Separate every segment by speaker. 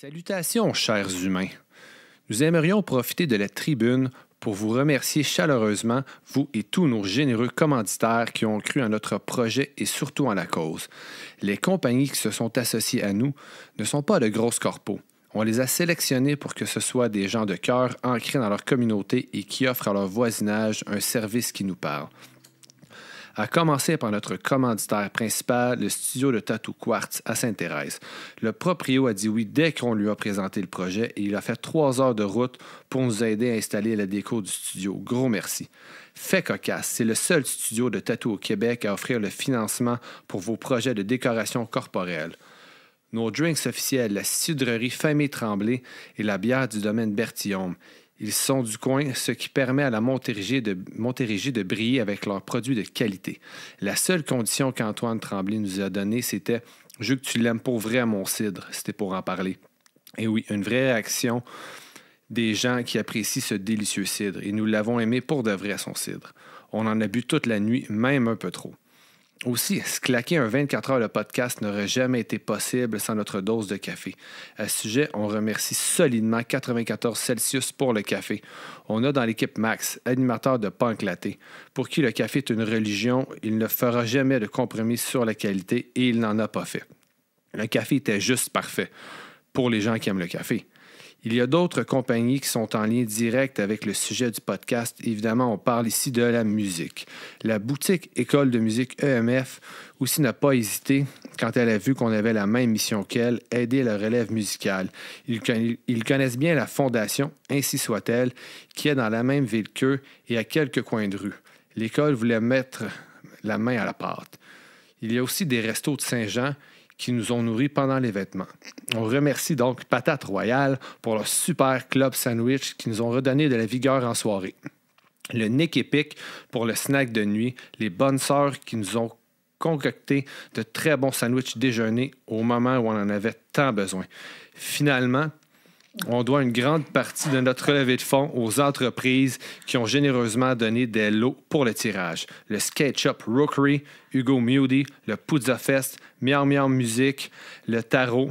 Speaker 1: Salutations, chers humains. Nous aimerions profiter de la tribune pour vous remercier chaleureusement, vous et tous nos généreux commanditaires qui ont cru en notre projet et surtout en la cause. Les compagnies qui se sont associées à nous ne sont pas de grosses corpos. On les a sélectionnés pour que ce soit des gens de cœur ancrés dans leur communauté et qui offrent à leur voisinage un service qui nous parle. À commencer par notre commanditaire principal, le studio de Tattoo Quartz à Sainte-Thérèse. Le proprio a dit oui dès qu'on lui a présenté le projet et il a fait 3 heures de route pour nous aider à installer la déco du studio. Gros merci. Fait cocasse, c'est le seul studio de tattoo au Québec à offrir le financement pour vos projets de décoration corporelle. Nos drinks officiels, la cidrerie Famille Tremblay et la bière du domaine Bertillon. Ils sont du coin, ce qui permet à la Montérégie de briller avec leurs produits de qualité. La seule condition qu'Antoine Tremblay nous a donnée, c'était « Je veux que tu l'aimes pour vrai, mon cidre », c'était pour en parler. Et oui, une vraie réaction des gens qui apprécient ce délicieux cidre. Et nous l'avons aimé pour de vrai, son cidre. On en a bu toute la nuit, même un peu trop. Aussi, se claquer un 24 heures de podcast n'aurait jamais été possible sans notre dose de café. À ce sujet, on remercie solidement 94 Celsius pour le café. On a dans l'équipe Max, animateur de Punk Latte, pour qui le café est une religion. Il ne fera jamais de compromis sur la qualité et il n'en a pas fait. Le café était juste parfait pour les gens qui aiment le café. Il y a d'autres compagnies qui sont en lien direct avec le sujet du podcast. Évidemment, on parle ici de la musique. La boutique École de musique EMF aussi n'a pas hésité, quand elle a vu qu'on avait la même mission qu'elle, aider la relève musicale. Ils connaissent bien la fondation, ainsi soit-elle, qui est dans la même ville qu'eux et à quelques coins de rue. L'école voulait mettre la main à la pâte. Il y a aussi des restos de Saint-Jean qui nous ont nourris pendant les vêtements. On remercie donc Patate Royale pour leur super club sandwich qui nous ont redonné de la vigueur en soirée. Le Nick Epic pour le snack de nuit, les bonnes sœurs qui nous ont concocté de très bons sandwichs déjeuner au moment où on en avait tant besoin. Finalement, on doit une grande partie de notre relevée de fonds aux entreprises qui ont généreusement donné des lots pour le tirage. Le Skate Shop Rookery, Hugo Mewdy, le Puzza Fest, Miam Miam Musique, le Tarot.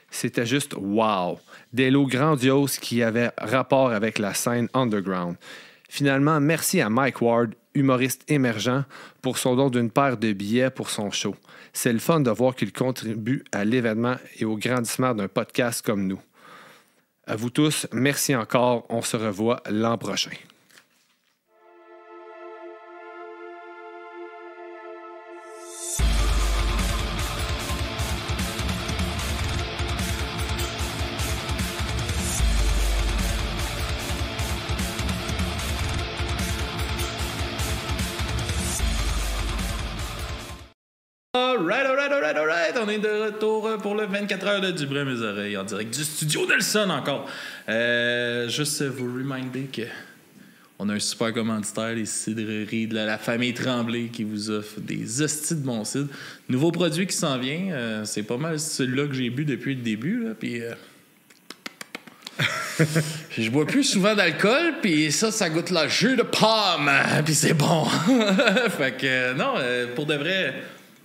Speaker 1: C'était juste wow! Des lots grandioses qui avaient rapport avec la scène underground. Finalement, merci à Mike Ward, humoriste émergent, pour son don d'une paire de billets pour son show. C'est le fun de voir qu'il contribue à l'événement et au grandissement d'un podcast comme nous. À vous tous, merci encore. On se revoit l'an prochain.
Speaker 2: Alright, on est de retour pour le 24 heures de Dubreuil mes oreilles en direct du studio Nelson encore. Juste vous reminder que on a un super commanditaire, les cidreries de la famille Tremblay qui vous offre des hosties de bon cidre. Nouveau produit qui s'en vient, c'est pas mal celui-là que j'ai bu depuis le début, là, puis je bois plus souvent d'alcool, puis ça goûte le jus de pomme, puis c'est bon. Fait que non, pour de vrai,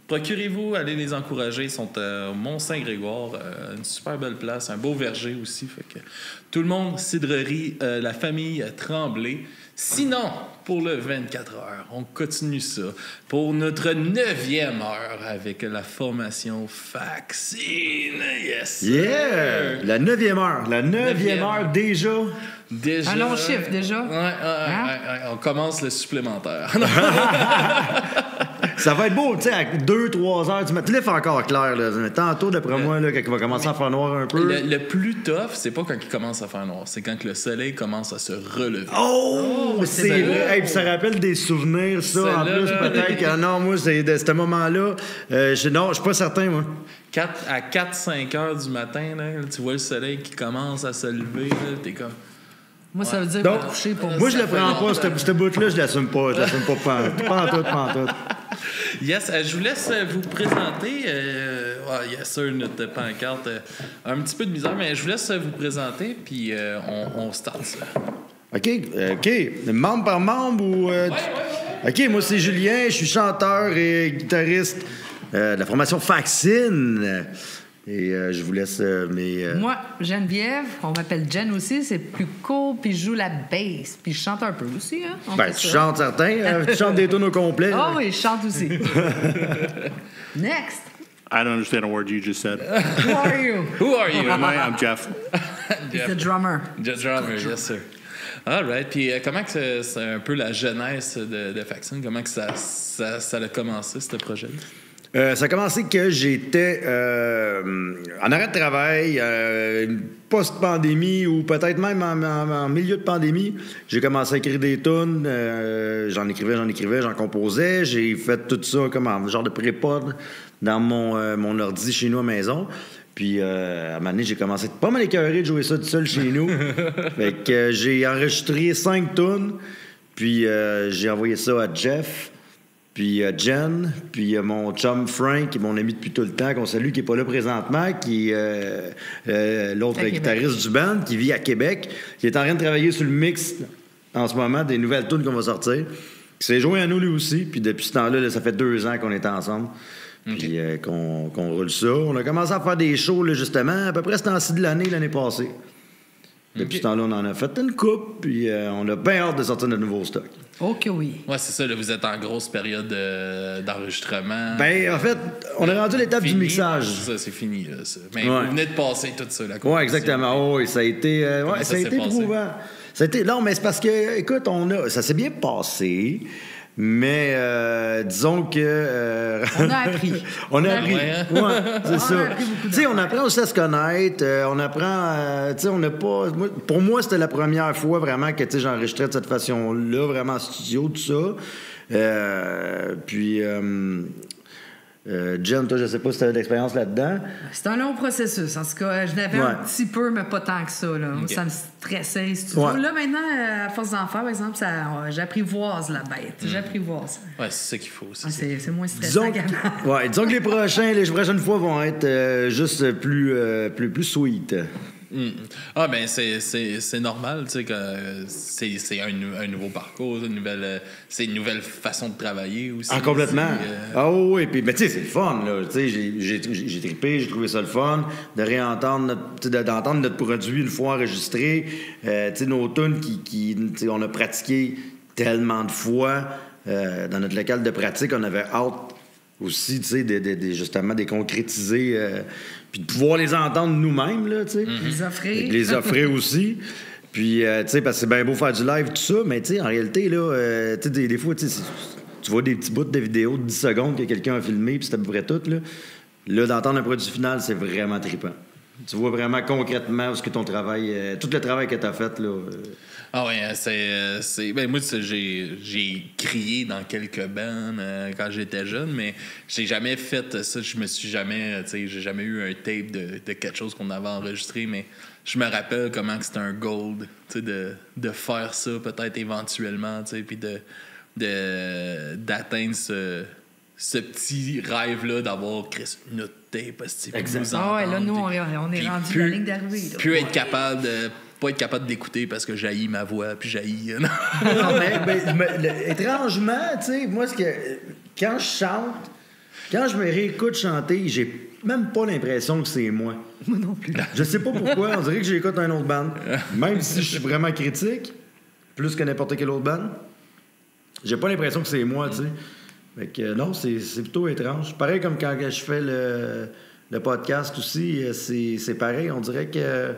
Speaker 2: procurez-vous, allez les encourager. Ils sont au Mont-Saint-Grégoire, une super belle place, un beau verger aussi. Fait que tout le monde, cidrerie, la famille Tremblay. Sinon, pour le 24 heures, on continue ça pour notre 9e heure avec la formation Vaccine. Yes!
Speaker 3: Yeah! La 9e heure. La 9e heure déjà.
Speaker 4: Un long chiffre déjà.
Speaker 2: Ouais. On commence le supplémentaire.
Speaker 3: Ça va être beau, tu sais, à 2-3 heures du matin. Il fait encore clair, là. Tantôt, d'après moi, là, quand il va commencer à faire noir un peu.
Speaker 2: Le plus tough, c'est pas quand il commence à faire noir, c'est quand le soleil commence à se relever.
Speaker 3: Oh! C'est vrai. Hey, ça rappelle des souvenirs, ça. En plus, peut-être que non, moi, c'est de ce moment-là. Je suis pas certain, moi.
Speaker 2: À 4-5 heures du matin, là, tu vois le soleil qui commence à se lever, là, t'es comme.
Speaker 4: Moi, ça veut dire
Speaker 3: donc,
Speaker 4: coucher pour
Speaker 3: moi, je le prends pas, ce bout-là, je l'assume pas. Je l'assume pas pantoute.
Speaker 2: Yes, je vous laisse vous présenter. Yes, sir, notre pancarte. Un petit peu de misère, mais je vous laisse vous présenter, puis on start ça.
Speaker 3: OK. Membre par membre ou...
Speaker 2: Ouais.
Speaker 3: OK, moi, c'est Julien. Je suis chanteur et guitariste de la formation Vaccine. Et je vous laisse mes...
Speaker 4: Moi, Geneviève, on m'appelle Jen aussi, c'est plus cool, puis je joue la bass, puis je chante un peu aussi. Hein?
Speaker 3: Tu chantes certains, tu chantes des tunes au complet.
Speaker 4: Ah oui, je chante aussi. Next.
Speaker 5: I don't understand a word you just said.
Speaker 4: Who are you?
Speaker 2: Who are you?
Speaker 5: I'm Jeff.
Speaker 4: He's the drummer.
Speaker 2: The drummer, yes sir. All right. Puis comment que c'est un peu la jeunesse de Faxon? Comment que ça a commencé, ce projet-là?
Speaker 3: Ça a commencé que j'étais en arrêt de travail, post-pandémie ou peut-être même en milieu de pandémie. J'ai commencé à écrire des tunes. J'en écrivais, j'en composais. J'ai fait tout ça comme un genre de pré-pod dans mon ordi chez nous à maison. Puis, à un moment donné, j'ai commencé pas mal écœuré de jouer ça tout seul chez nous. Fait que j'ai enregistré 5 tunes. Puis, j'ai envoyé ça à Jeff. Puis Jen, puis mon chum Frank, qui est mon ami depuis tout le temps, qu'on salue, qui n'est pas là présentement, qui est l'autre guitariste du band, qui vit à Québec, qui est en train de travailler sur le mix en ce moment des nouvelles tunes qu'on va sortir. Qui s'est joint à nous lui aussi, puis depuis ce temps-là, ça fait 2 ans qu'on est ensemble. Puis qu'on roule ça. On a commencé à faire des shows, là, justement, à peu près ce temps-ci de l'année passée. Depuis ce temps-là, on en a fait une coupe, puis on a bien hâte de sortir notre nouveau stock.
Speaker 4: OK, oui.
Speaker 2: Ouais, c'est ça, là, vous êtes en grosse période d'enregistrement.
Speaker 3: Ben, en fait, on est rendu à l'étape du mixage.
Speaker 2: Ça, c'est fini, là, ça. Mais vous venez de passer tout ça, la
Speaker 3: Oui, exactement. Oui, ça a été, ça a été éprouvant. Non, mais c'est parce que, écoute, ça s'est bien passé. Mais disons que...
Speaker 4: on a appris.
Speaker 3: On a appris. Ouais, c'est ça. Tu sais, on apprend aussi à se connaître. On apprend... tu sais, on n'a pas... Pour moi, c'était la première fois vraiment que j'enregistrais de cette façon-là, vraiment en studio, tout ça. Puis... Jen, toi, je sais pas si tu avais de l'expérience là-dedans.
Speaker 4: C'est un long processus. En tout cas, je n'avais un petit peu, mais pas tant que ça. Là. Okay. Ça me stressait. Là, maintenant, à force d'en faire, par exemple, j'apprivoise la bête. J'apprivoise.
Speaker 2: Ouais, c'est ça qu'il faut.
Speaker 4: C'est moins stressant qu'avant.
Speaker 3: Disons que les prochaines fois vont être juste plus sweet.
Speaker 2: Ah, ben c'est normal, tu sais, que c'est un nouveau parcours, c'est une nouvelle façon de travailler aussi.
Speaker 3: Ah, complètement. Ah oui, puis, mais tu sais, c'est le fun, là. Tu sais, j'ai trippé, j'ai trouvé ça le fun de réentendre d'entendre notre produit une fois enregistré. Tu sais, nos tunes on a pratiqué tellement de fois dans notre local de pratique, on avait hâte aussi, tu sais, justement, de concrétiser, puis de pouvoir les entendre nous-mêmes, là, tu sais. Les offrir aussi. Puis, tu sais, parce que c'est bien beau faire du live, tout ça, mais, tu sais, en réalité, là, tu sais, des fois, tu vois des petits bouts de vidéo de 10 secondes que quelqu'un a filmé, puis c'est à peu près tout, là. Là, d'entendre un produit final, c'est vraiment trippant. Tu vois vraiment concrètement où est-ce que ton travail, tout le travail que tu as fait, là.
Speaker 2: Ah oui, ben moi, j'ai crié dans quelques bands quand j'étais jeune, mais j'ai jamais fait ça. Je me suis jamais, j'ai jamais eu un tape de quelque chose qu'on avait enregistré, mais je me rappelle comment c'était un gold, de faire ça peut-être éventuellement, puis d'atteindre ce petit rêve-là d'avoir notre tape,
Speaker 4: exactement. Ah ouais, là, nous, on est rendu à la ligne d'arrivée.
Speaker 2: Puis être capable de... pas être capable d'écouter parce que j'haïs ma voix, puis j'haïs...
Speaker 3: Non, mais étrangement, tu sais, moi, quand je chante, quand je me réécoute chanter, j'ai même pas l'impression que c'est moi.
Speaker 4: Moi non plus.
Speaker 3: Je sais pas pourquoi, on dirait que j'écoute un autre band. Même si je suis vraiment critique, plus que n'importe quel autre band, j'ai pas l'impression que c'est moi, tu sais. Fait que non, c'est plutôt étrange. Pareil comme quand je fais le podcast aussi, c'est pareil. On dirait que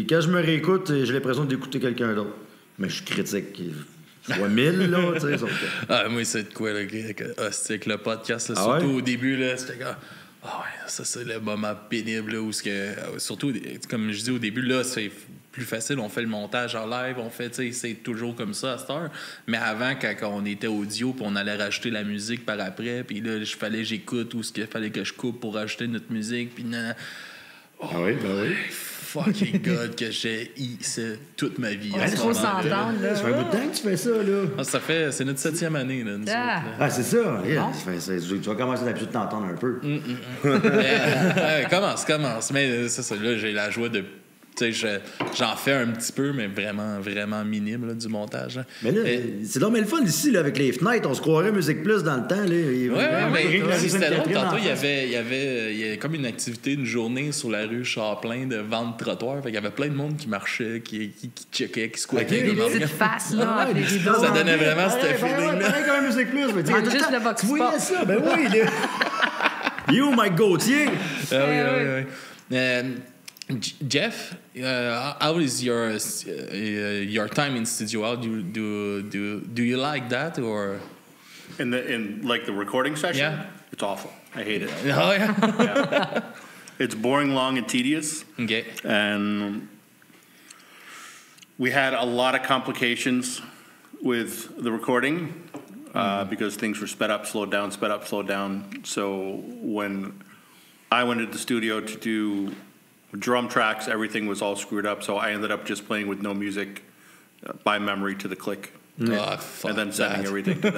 Speaker 3: quand je me réécoute, j'ai l'impression d'écouter quelqu'un d'autre. Mais je suis critique. Fois 1000, là, tu sais.
Speaker 2: Ah, moi, c'est de quoi, là, avec le podcast, là, surtout au début, là, c'était comme... Ah ouais, ça, c'est le moment pénible, là, où surtout, comme je dis au début, là, c'est plus facile, on fait le montage en live, on fait, tu sais, c'est toujours comme ça à cette heure. Mais avant, quand on était audio, puis on allait rajouter la musique par après, puis là, j'écoute ou ce qu'il fallait que je coupe pour rajouter notre musique, puis
Speaker 3: ah oui, ben oui.
Speaker 2: Fucking God, que j'ai toute ma vie.
Speaker 4: On trop s'entendre, là.
Speaker 3: Ça fait un bout de temps que tu fais ça, là.
Speaker 2: Ah, c'est notre 7e année, là. Nous autres, là.
Speaker 3: Ah, c'est ça. Yeah. Tu vas commencer d'habitude de t'entendre un peu.
Speaker 2: Commence. Mais c'est ça, là, j'ai la joie de Tu sais, j'en fais un petit peu, mais vraiment, vraiment minime, là, du montage. Là.
Speaker 3: Mais là, c'est donc le fun ici, là, avec les fenêtres. On se croirait Musique Plus dans le temps. Là.
Speaker 2: Mais c'était drôle. Tantôt, il y avait comme une activité, une journée sur la rue Champlain de vente trottoir. Fait qu'il y avait plein de monde qui marchait, qui checkait, qui squattait.
Speaker 4: Des petites faces, là, avec les rideaux.
Speaker 2: Ça donnait vraiment ce feeling-là.
Speaker 3: Pareil comme Musique Plus.
Speaker 4: Juste le Vox
Speaker 3: Tu voyais
Speaker 4: Pop.
Speaker 3: ça? Ben oui. You, Mike Gauthier.
Speaker 2: Oui. Jeff, how is your time in studio? How do you like that or?
Speaker 5: In like the recording session,
Speaker 2: Yeah.
Speaker 5: it's awful. I hate it.
Speaker 2: Oh yeah.
Speaker 5: It's boring, long, and tedious.
Speaker 2: Okay.
Speaker 5: And we had a lot of complications with the recording because things were sped up, slowed down, sped up, slowed down. So when I went into the studio to do drum tracks, everything was all screwed up. So I ended up just playing with no music by memory to the click.
Speaker 2: Oh, fuck
Speaker 5: And then sending
Speaker 2: that.
Speaker 5: everything to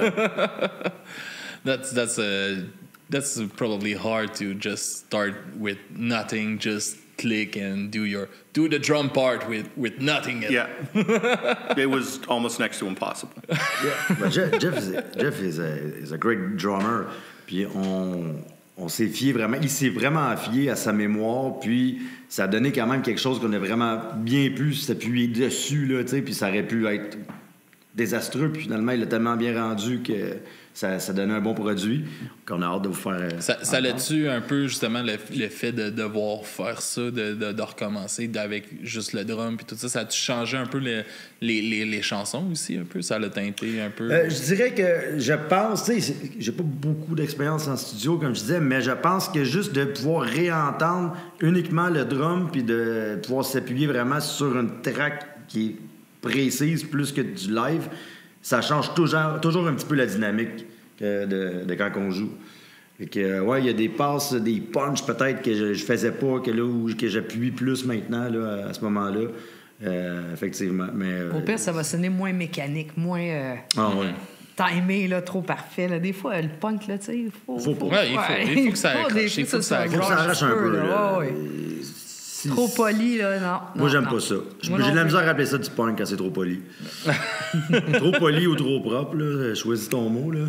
Speaker 5: them.
Speaker 2: That's probably hard to just start with nothing, just click and do the drum part with nothing.
Speaker 5: Yeah. It was almost next to impossible.
Speaker 3: Ben, Jeff is a great drummer. Puis on s'est fié vraiment, il s'est vraiment fié à sa mémoire, puis ça a donné quand même quelque chose qu'on a vraiment bien pu s'appuyer dessus, là, tu sais, puis ça aurait pu être désastreux, puis finalement, il l'a tellement bien rendu que ça donnait un bon produit, qu'on a hâte de vous faire...
Speaker 2: Ça l'a-tu un peu, justement, le fait de devoir faire ça, de recommencer avec juste le drum puis tout ça, ça a-tu changé un peu les chansons aussi, un peu? Ça l'a teinté un peu?
Speaker 3: Je dirais que je pense, tu sais, j'ai pas beaucoup d'expérience en studio, comme je disais, mais je pense que juste de pouvoir réentendre uniquement le drum puis de pouvoir s'appuyer vraiment sur une track qui est précise plus que du live, ça change toujours un petit peu la dynamique de quand on joue. Fait que, ouais, il y a des passes, des punches peut-être que je faisais pas, que j'appuie plus maintenant là, à ce moment-là. Effectivement. Mais,
Speaker 4: Au pire, ça va sonner moins mécanique, moins timé, là, trop parfait. Là. Des fois, le punk, là, tu sais, il faut
Speaker 2: que ça accroche.
Speaker 4: Il faut que ça
Speaker 3: arrache un peu. Là.
Speaker 4: Trop poli, là, non.
Speaker 3: Moi, j'aime pas ça. J'ai de la misère à appeler ça du punk quand c'est trop poli. Trop poli ou trop propre, là. Choisis ton mot, là.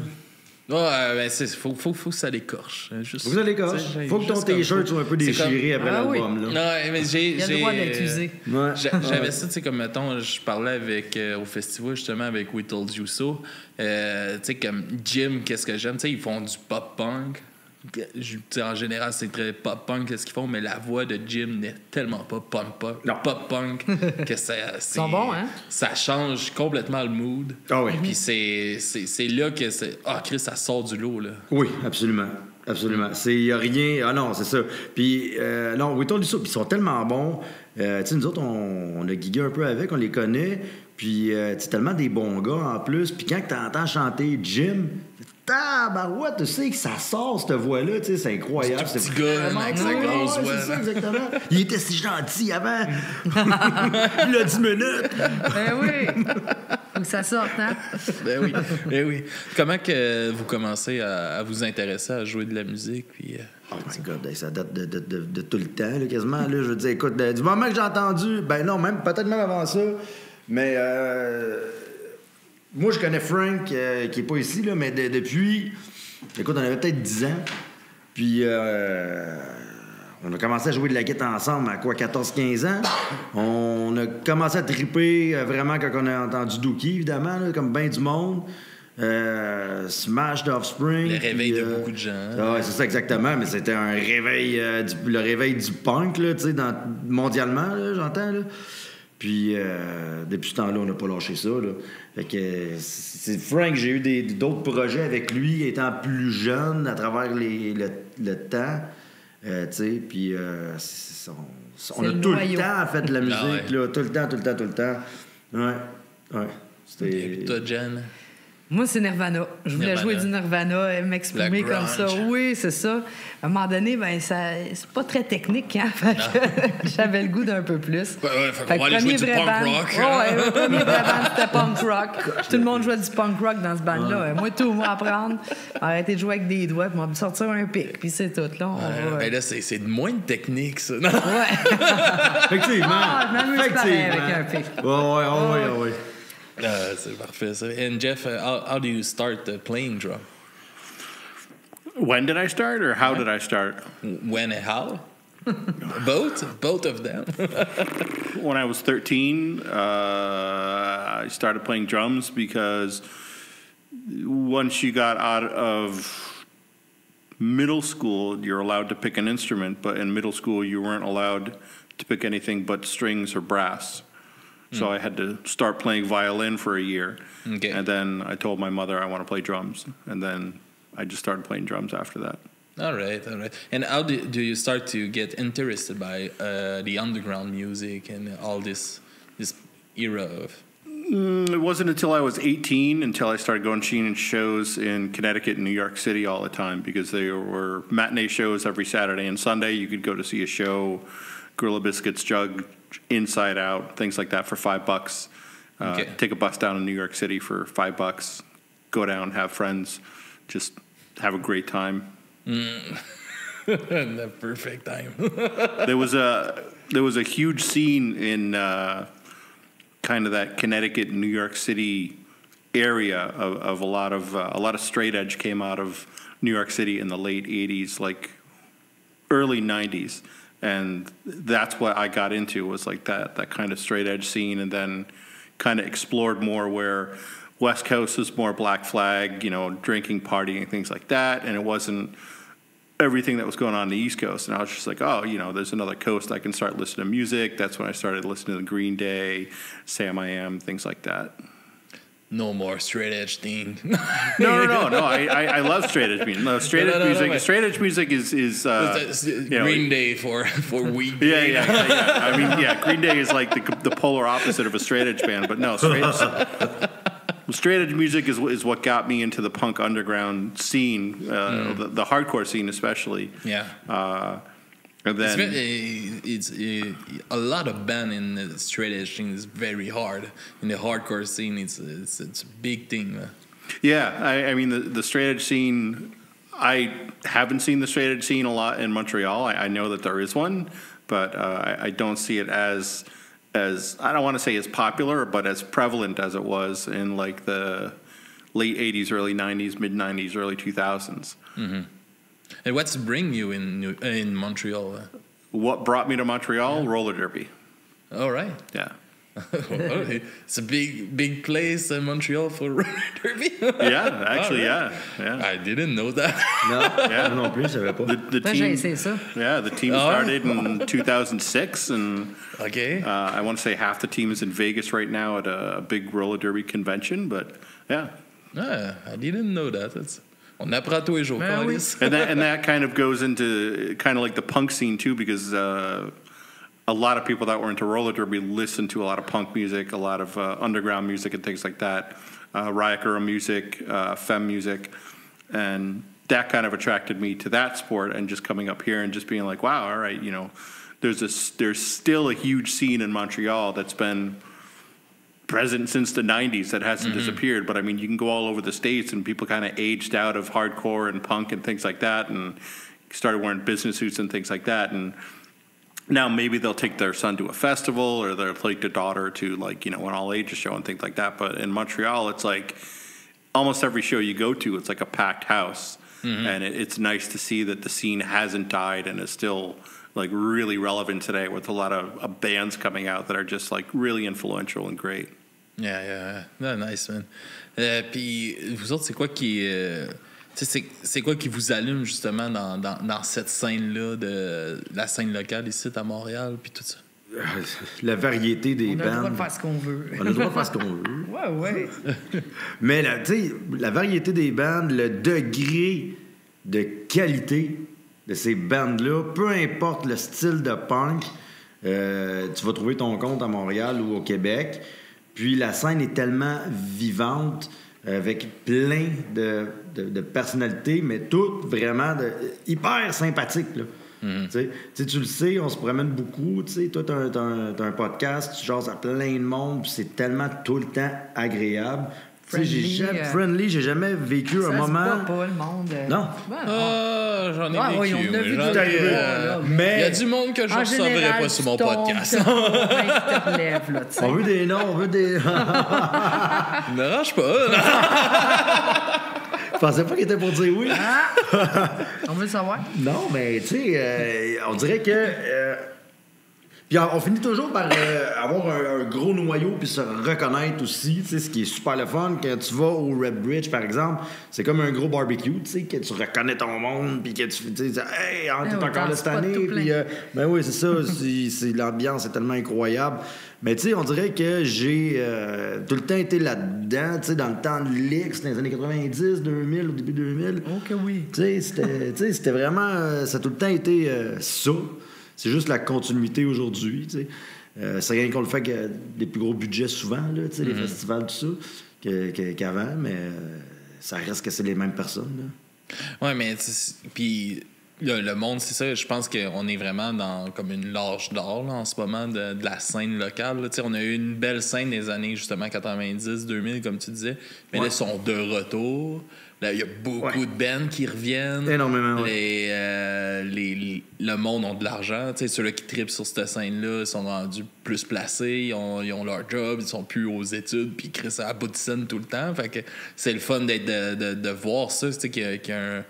Speaker 2: Ouais, faut que ça l'écorche.
Speaker 3: Faut que ça l'écorche. Faut que ton t-shirt soit un peu déchiré après l'album, là.
Speaker 2: Non, mais
Speaker 4: il y a le droit d'accuser.
Speaker 3: Ouais.
Speaker 2: J'avais ça, tu sais, comme, mettons, je parlais avec, au festival, justement, avec We Told You So. Tu sais, comme Jim, qu'est-ce que j'aime? Tu sais, ils font du pop-punk. En général, c'est très pop-punk ce qu'ils font, mais la voix de Jim n'est tellement pas pop-punk que ça,
Speaker 4: Ils sont bons, hein?
Speaker 2: ça change complètement le mood.
Speaker 3: Ah oui.
Speaker 2: Puis c'est là que c'est... Ah, Chris, ça sort du lot, là.
Speaker 3: Oui, absolument. Absolument. Il n'y a rien... Ah non, c'est ça. Puis, non, We Told You So, puis ils sont tellement bons. Tu sais, nous autres, on a gigué un peu avec, on les connaît. Puis, tu tellement des bons gars en plus. Puis quand tu entends chanter Jim... Tabarouette, tu sais que ça sort, cette voix-là, tu sais, c'est incroyable.
Speaker 2: C'est petit gars avec sa grosse voix.
Speaker 3: C'est ça, exactement. Il était si gentil avant. Il a 10 minutes.
Speaker 4: Ben oui. Faut que ça sorte, hein?
Speaker 2: Ben oui. Comment que vous commencez à vous intéresser à jouer de la musique? Puis,
Speaker 3: oh my God, ça date de tout le temps, là, quasiment. Là, je veux dire, écoute, du moment que j'ai entendu, ben non, peut-être même avant ça, mais... moi, je connais Frank, qui n'est pas ici, là, mais depuis... Écoute, on avait peut-être 10 ans. Puis, on a commencé à jouer de la guitare ensemble à quoi, 14-15 ans. On a commencé à triper vraiment quand on a entendu Dookie, évidemment, là, comme bien du monde. Smash d'Offspring.
Speaker 2: Le réveil de beaucoup de gens.
Speaker 3: Ouais, c'est ça, exactement. Mais c'était un réveil, le réveil du punk, là, tu sais, mondialement, là, j'entends, là. Puis, depuis ce temps-là, on n'a pas lâché ça, là. Fait que c'est Frank, j'ai eu d'autres projets avec lui étant plus jeune à travers le temps. Tu sais, puis on a tout le temps fait de la musique, là. Tout le temps. Ouais. C'était...
Speaker 2: Et toi, Jen?
Speaker 4: Moi, c'est Nirvana. Je voulais jouer du Nirvana et m'exprimer comme ça. Oui, c'est ça. À un moment donné, ben c'est pas très technique, hein? Fait que j'avais le goût d'un peu plus.
Speaker 2: Fait qu'on va aller jouer du punk rock.
Speaker 4: Le premier vrai band, c'était punk rock. Tout le monde jouait du punk rock dans ce band-là. Moi, tout, moi, apprendre, arrêter de jouer avec des doigts, puis sortir un pic, puis c'est tout. Là,
Speaker 2: ben là, c'est moins de technique, ça.
Speaker 4: Ouais.
Speaker 3: Effectivement.
Speaker 4: Je m'amuse pareil avec un pic.
Speaker 3: Oui.
Speaker 2: C'est parfait, ça. And Jeff, how do you start playing drum?
Speaker 5: When did I start, or how did I start?
Speaker 2: When and how? Both of them.
Speaker 5: When I was 13, I started playing drums because once you got out of middle school, you're allowed to pick an instrument, but in middle school, you weren't allowed to pick anything but strings or brass. So I had to start playing violin for a year. Okay. And then I told my mother I want to play drums. And then I just started playing drums after that.
Speaker 2: All right. And how do you start to get interested by the underground music and all this era of?
Speaker 5: It wasn't until I was 18 until I started going seeing shows in Connecticut and New York City all the time, because there were matinee shows every Saturday and Sunday. You could go to see a show, Gorilla Biscuits, Jug, Inside Out, things like that for $5. Take a bus down to New York City for $5. Go down, have friends, just have a great time.
Speaker 2: The perfect time.
Speaker 5: There was a huge scene in kind of that Connecticut, New York City area of a lot of straight edge came out of New York City in the late 80s, like early 90s. And that's what I got into, was like that kind of straight edge scene, and then kind of explored more where West Coast was more Black Flag, drinking, partying, things like that. And it wasn't everything that was going on the East Coast. And I was just like, there's another coast I can start listening to music. That's when I started listening to Green Day, Sam I Am, things like that.
Speaker 2: No more straight edge thing.
Speaker 5: No. I love straight edge music. No, straight edge music. Straight edge music is
Speaker 2: Green Day for weed.
Speaker 5: Yeah. I mean, Green Day is like the polar opposite of a straight edge band. But no, straight edge music is what got me into the punk underground scene, the hardcore scene especially.
Speaker 2: Yeah. And then it's a lot of band in the straight edge scene is very hard. In the hardcore scene, it's a big thing.
Speaker 5: Yeah, I mean the straight edge scene. I haven't seen the straight edge scene a lot in Montreal. I know that there is one, but I don't see it as I don't want to say as popular, but as prevalent as it was in like the late 80s, early 90s, mid 90s, early 2000s.
Speaker 2: Mm-hmm. And what's bring you in Montreal?
Speaker 5: What brought me to Montreal? Yeah. Roller derby.
Speaker 2: All right.
Speaker 5: Yeah.
Speaker 2: It's a big place in Montreal for roller derby.
Speaker 5: Yeah, actually, right. yeah.
Speaker 2: I didn't know that.
Speaker 3: No, yeah, non plus, je savais pas.
Speaker 5: The team, yeah, the team started in 2006, and I want to say half the team is in Vegas right now at a big roller derby convention. But yeah,
Speaker 2: I didn't know that. On apprend tous les jours.
Speaker 5: And that kind of goes into kind of like the punk scene too, because a lot of people that were into roller derby listened to a lot of punk music, a lot of underground music and things like that, riot grrrl music, femme music, and that kind of attracted me to that sport. And just coming up here and just being like, wow, all right, there's still a huge scene in Montreal that's been present since the 90s that hasn't disappeared. But I mean, you can go all over the States and people kind of aged out of hardcore and punk and things like that and started wearing business suits and things like that. And now maybe they'll take their son to a festival, or they'll take their daughter to like, an all ages show and things like that. But in Montreal, it's like almost every show you go to, it's like a packed house. Mm-hmm. And it's nice to see that the scene hasn't died and is still like really relevant today, with a lot of bands coming out that are just like really influential and great.
Speaker 2: Yeah. No, nice, man. Puis vous autres, c'est quoi qui c'est quoi qui vous allume justement dans cette scène-là de la scène locale ici à Montréal puis tout ça?
Speaker 3: La variété des bandes.
Speaker 4: On a le droit de faire ce qu'on veut.
Speaker 3: On a le droit de faire ce qu'on veut.
Speaker 4: Ouais.
Speaker 3: Mais la variété des bandes, le degré de qualité de ces bandes-là, peu importe le style de punk, tu vas trouver ton compte à Montréal ou au Québec. Puis la scène est tellement vivante. avec plein de personnalités, mais toutes vraiment hyper sympathiques, là. Tu sais, tu le sais, on se promène beaucoup. Toi, t'as un podcast, tu jases à plein de monde, puis c'est tellement tout le temps agréable. Friendly, j'ai jamais vécu un moment.
Speaker 4: Ça se bat pas, le monde.
Speaker 3: Non.
Speaker 2: J'en ai vécu.
Speaker 4: Oui, on a vu
Speaker 2: J'en
Speaker 4: tout
Speaker 2: ai-
Speaker 3: mais
Speaker 2: Il y a du monde que je ne recevrais pas sur mon podcast.
Speaker 3: On veut des noms, on veut des.
Speaker 2: Ne dérange pas.
Speaker 3: Je pensais pas qu'il était pour dire oui.
Speaker 4: On veut le savoir.
Speaker 3: Non, mais tu sais, on dirait que. Puis on finit toujours par avoir un gros noyau puis se reconnaître aussi, tu sais, ce qui est super le fun. Quand tu vas au Red Bridge, par exemple, c'est comme un gros barbecue, tu sais, que tu reconnais ton monde puis que tu dis « Hey, t'es encore là cette année! » Puis, ben oui, c'est ça, c'est l'ambiance est tellement incroyable. Mais tu sais, on dirait que j'ai tout le temps été là-dedans, tu sais, dans le temps de l'X, dans les années 90, 2000, au début 2000.
Speaker 4: Oh que oui.
Speaker 3: Tu sais, c'était vraiment... ça a tout le temps été ça. C'est juste la continuité aujourd'hui, tu sais. C'est rien qu'on le fait que des plus gros budgets souvent, là, tu sais, les festivals, tout ça, qu'avant, mais ça reste que c'est les mêmes personnes, là.
Speaker 2: Ouais, mais puis le monde, c'est ça, je pense qu'on est vraiment dans comme une l'âge d'or là, en ce moment de la scène locale. Là. On a eu une belle scène des années justement 90, 2000, comme tu disais, mais là, ils sont de retour. Là, il y a beaucoup de bands qui reviennent.
Speaker 3: Énormément,
Speaker 2: Le monde ont de l'argent. Ceux-là qui trippent sur cette scène-là sont rendus plus placés, ils ont leur job, ils sont plus aux études, puis ils créent ça à bout de scène tout le temps. Fait que c'est le fun de voir ça, que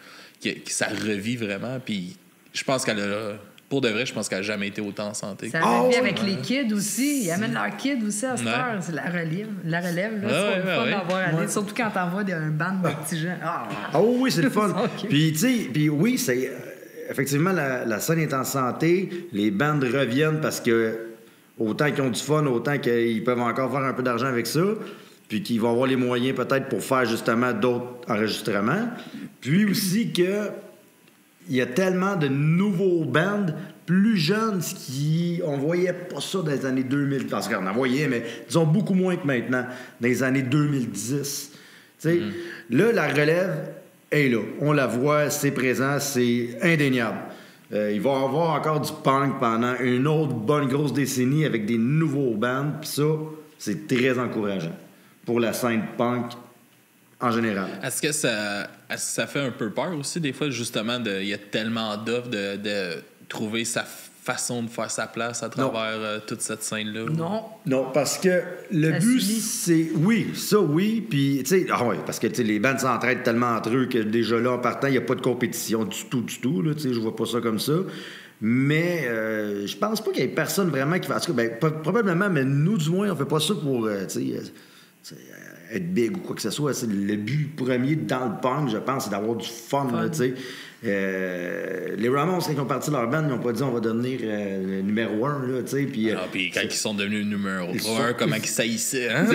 Speaker 2: ça revit vraiment. Puis je pense pour de vrai, je pense qu'elle n'a jamais été autant en santé.
Speaker 4: Ça revit avec les kids aussi. Ils amènent leurs kids aussi à cette heure. C'est la relève. Là, c'est le fun d'avoir aller. Surtout quand t'envoies un band de petits gens.
Speaker 3: Oui, c'est le fun. Puis, tu sais, oui, c'est... effectivement, la scène est en santé. Les bandes reviennent parce que autant qu'ils ont du fun, autant qu'ils peuvent encore faire un peu d'argent avec ça. Puis qu'ils vont avoir les moyens peut-être pour faire justement d'autres enregistrements. Puis aussi que... il y a tellement de nouveaux bands plus jeunes on voyait pas ça dans les années 2000. Parce qu'on en voyait, mais disons beaucoup moins que maintenant, dans les années 2010. Là, la relève est là. On la voit, c'est présent, c'est indéniable. Il va y avoir encore du punk pendant une autre bonne grosse décennie avec des nouveaux bands. Puis ça, c'est très encourageant pour la scène punk en général.
Speaker 2: Est-ce que ça fait un peu peur aussi, des fois, justement, il y a tellement d'offres de trouver sa façon de faire sa place à travers toute cette scène-là?
Speaker 3: Non, parce que le but, c'est... Oui, ça, oui. Puis, tu sais, parce que les bandes s'entraident tellement entre eux que déjà là, en partant, il n'y a pas de compétition du tout. Là, tu sais, je vois pas ça comme ça. Mais je pense pas qu'il y ait personne vraiment qui fait... En tout cas, probablement, mais nous, du moins, on fait pas ça pour, être big ou quoi que ce soit. C'est le but premier dans le punk, je pense, c'est d'avoir du fun. Là, les Ramones, quand ils ont parti leur band, ils n'ont pas dit on va devenir numéro 1. Puis
Speaker 2: quand ils sont devenus numéro 1, comment ils saillissaient. Hein?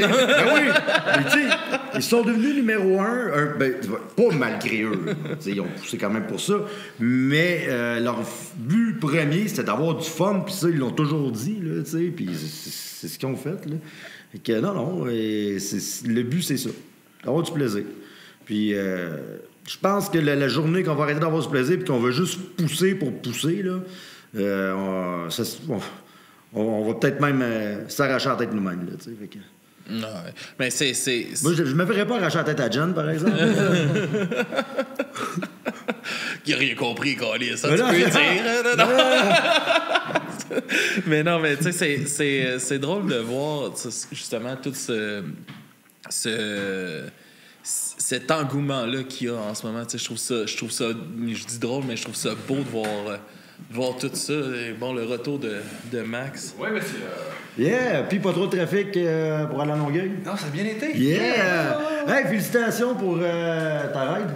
Speaker 3: Ils sont devenus numéro 1, pas malgré eux. Ils ont poussé quand même pour ça. Mais leur but premier, c'était d'avoir du fun. Puis ça, ils l'ont toujours dit. Puis c'est ce qu'ils ont fait. Là. Et que le but, c'est ça. D'avoir du plaisir. Puis, je pense que la journée qu'on va arrêter d'avoir du plaisir puis qu'on va juste pousser pour pousser, là, on va peut-être même s'arracher la tête nous-mêmes. Là, fait que...
Speaker 2: Non, mais c'est...
Speaker 3: Moi, je me ferais pas arracher la tête à John, par exemple.
Speaker 2: Il a rien compris, Colin. Ça, tu peux dire. Non. Mais non, mais tu sais, c'est drôle de voir justement tout cet engouement-là qu'il y a en ce moment. Je trouve ça, je dis drôle, mais je trouve ça beau de voir tout ça. Et bon, le retour de Max.
Speaker 1: Oui, mais c'est...
Speaker 3: Yeah! Puis pas trop de trafic pour aller à Longueuil.
Speaker 1: Non, ça a bien été.
Speaker 3: Yeah! Hey, félicitations pour ta ride.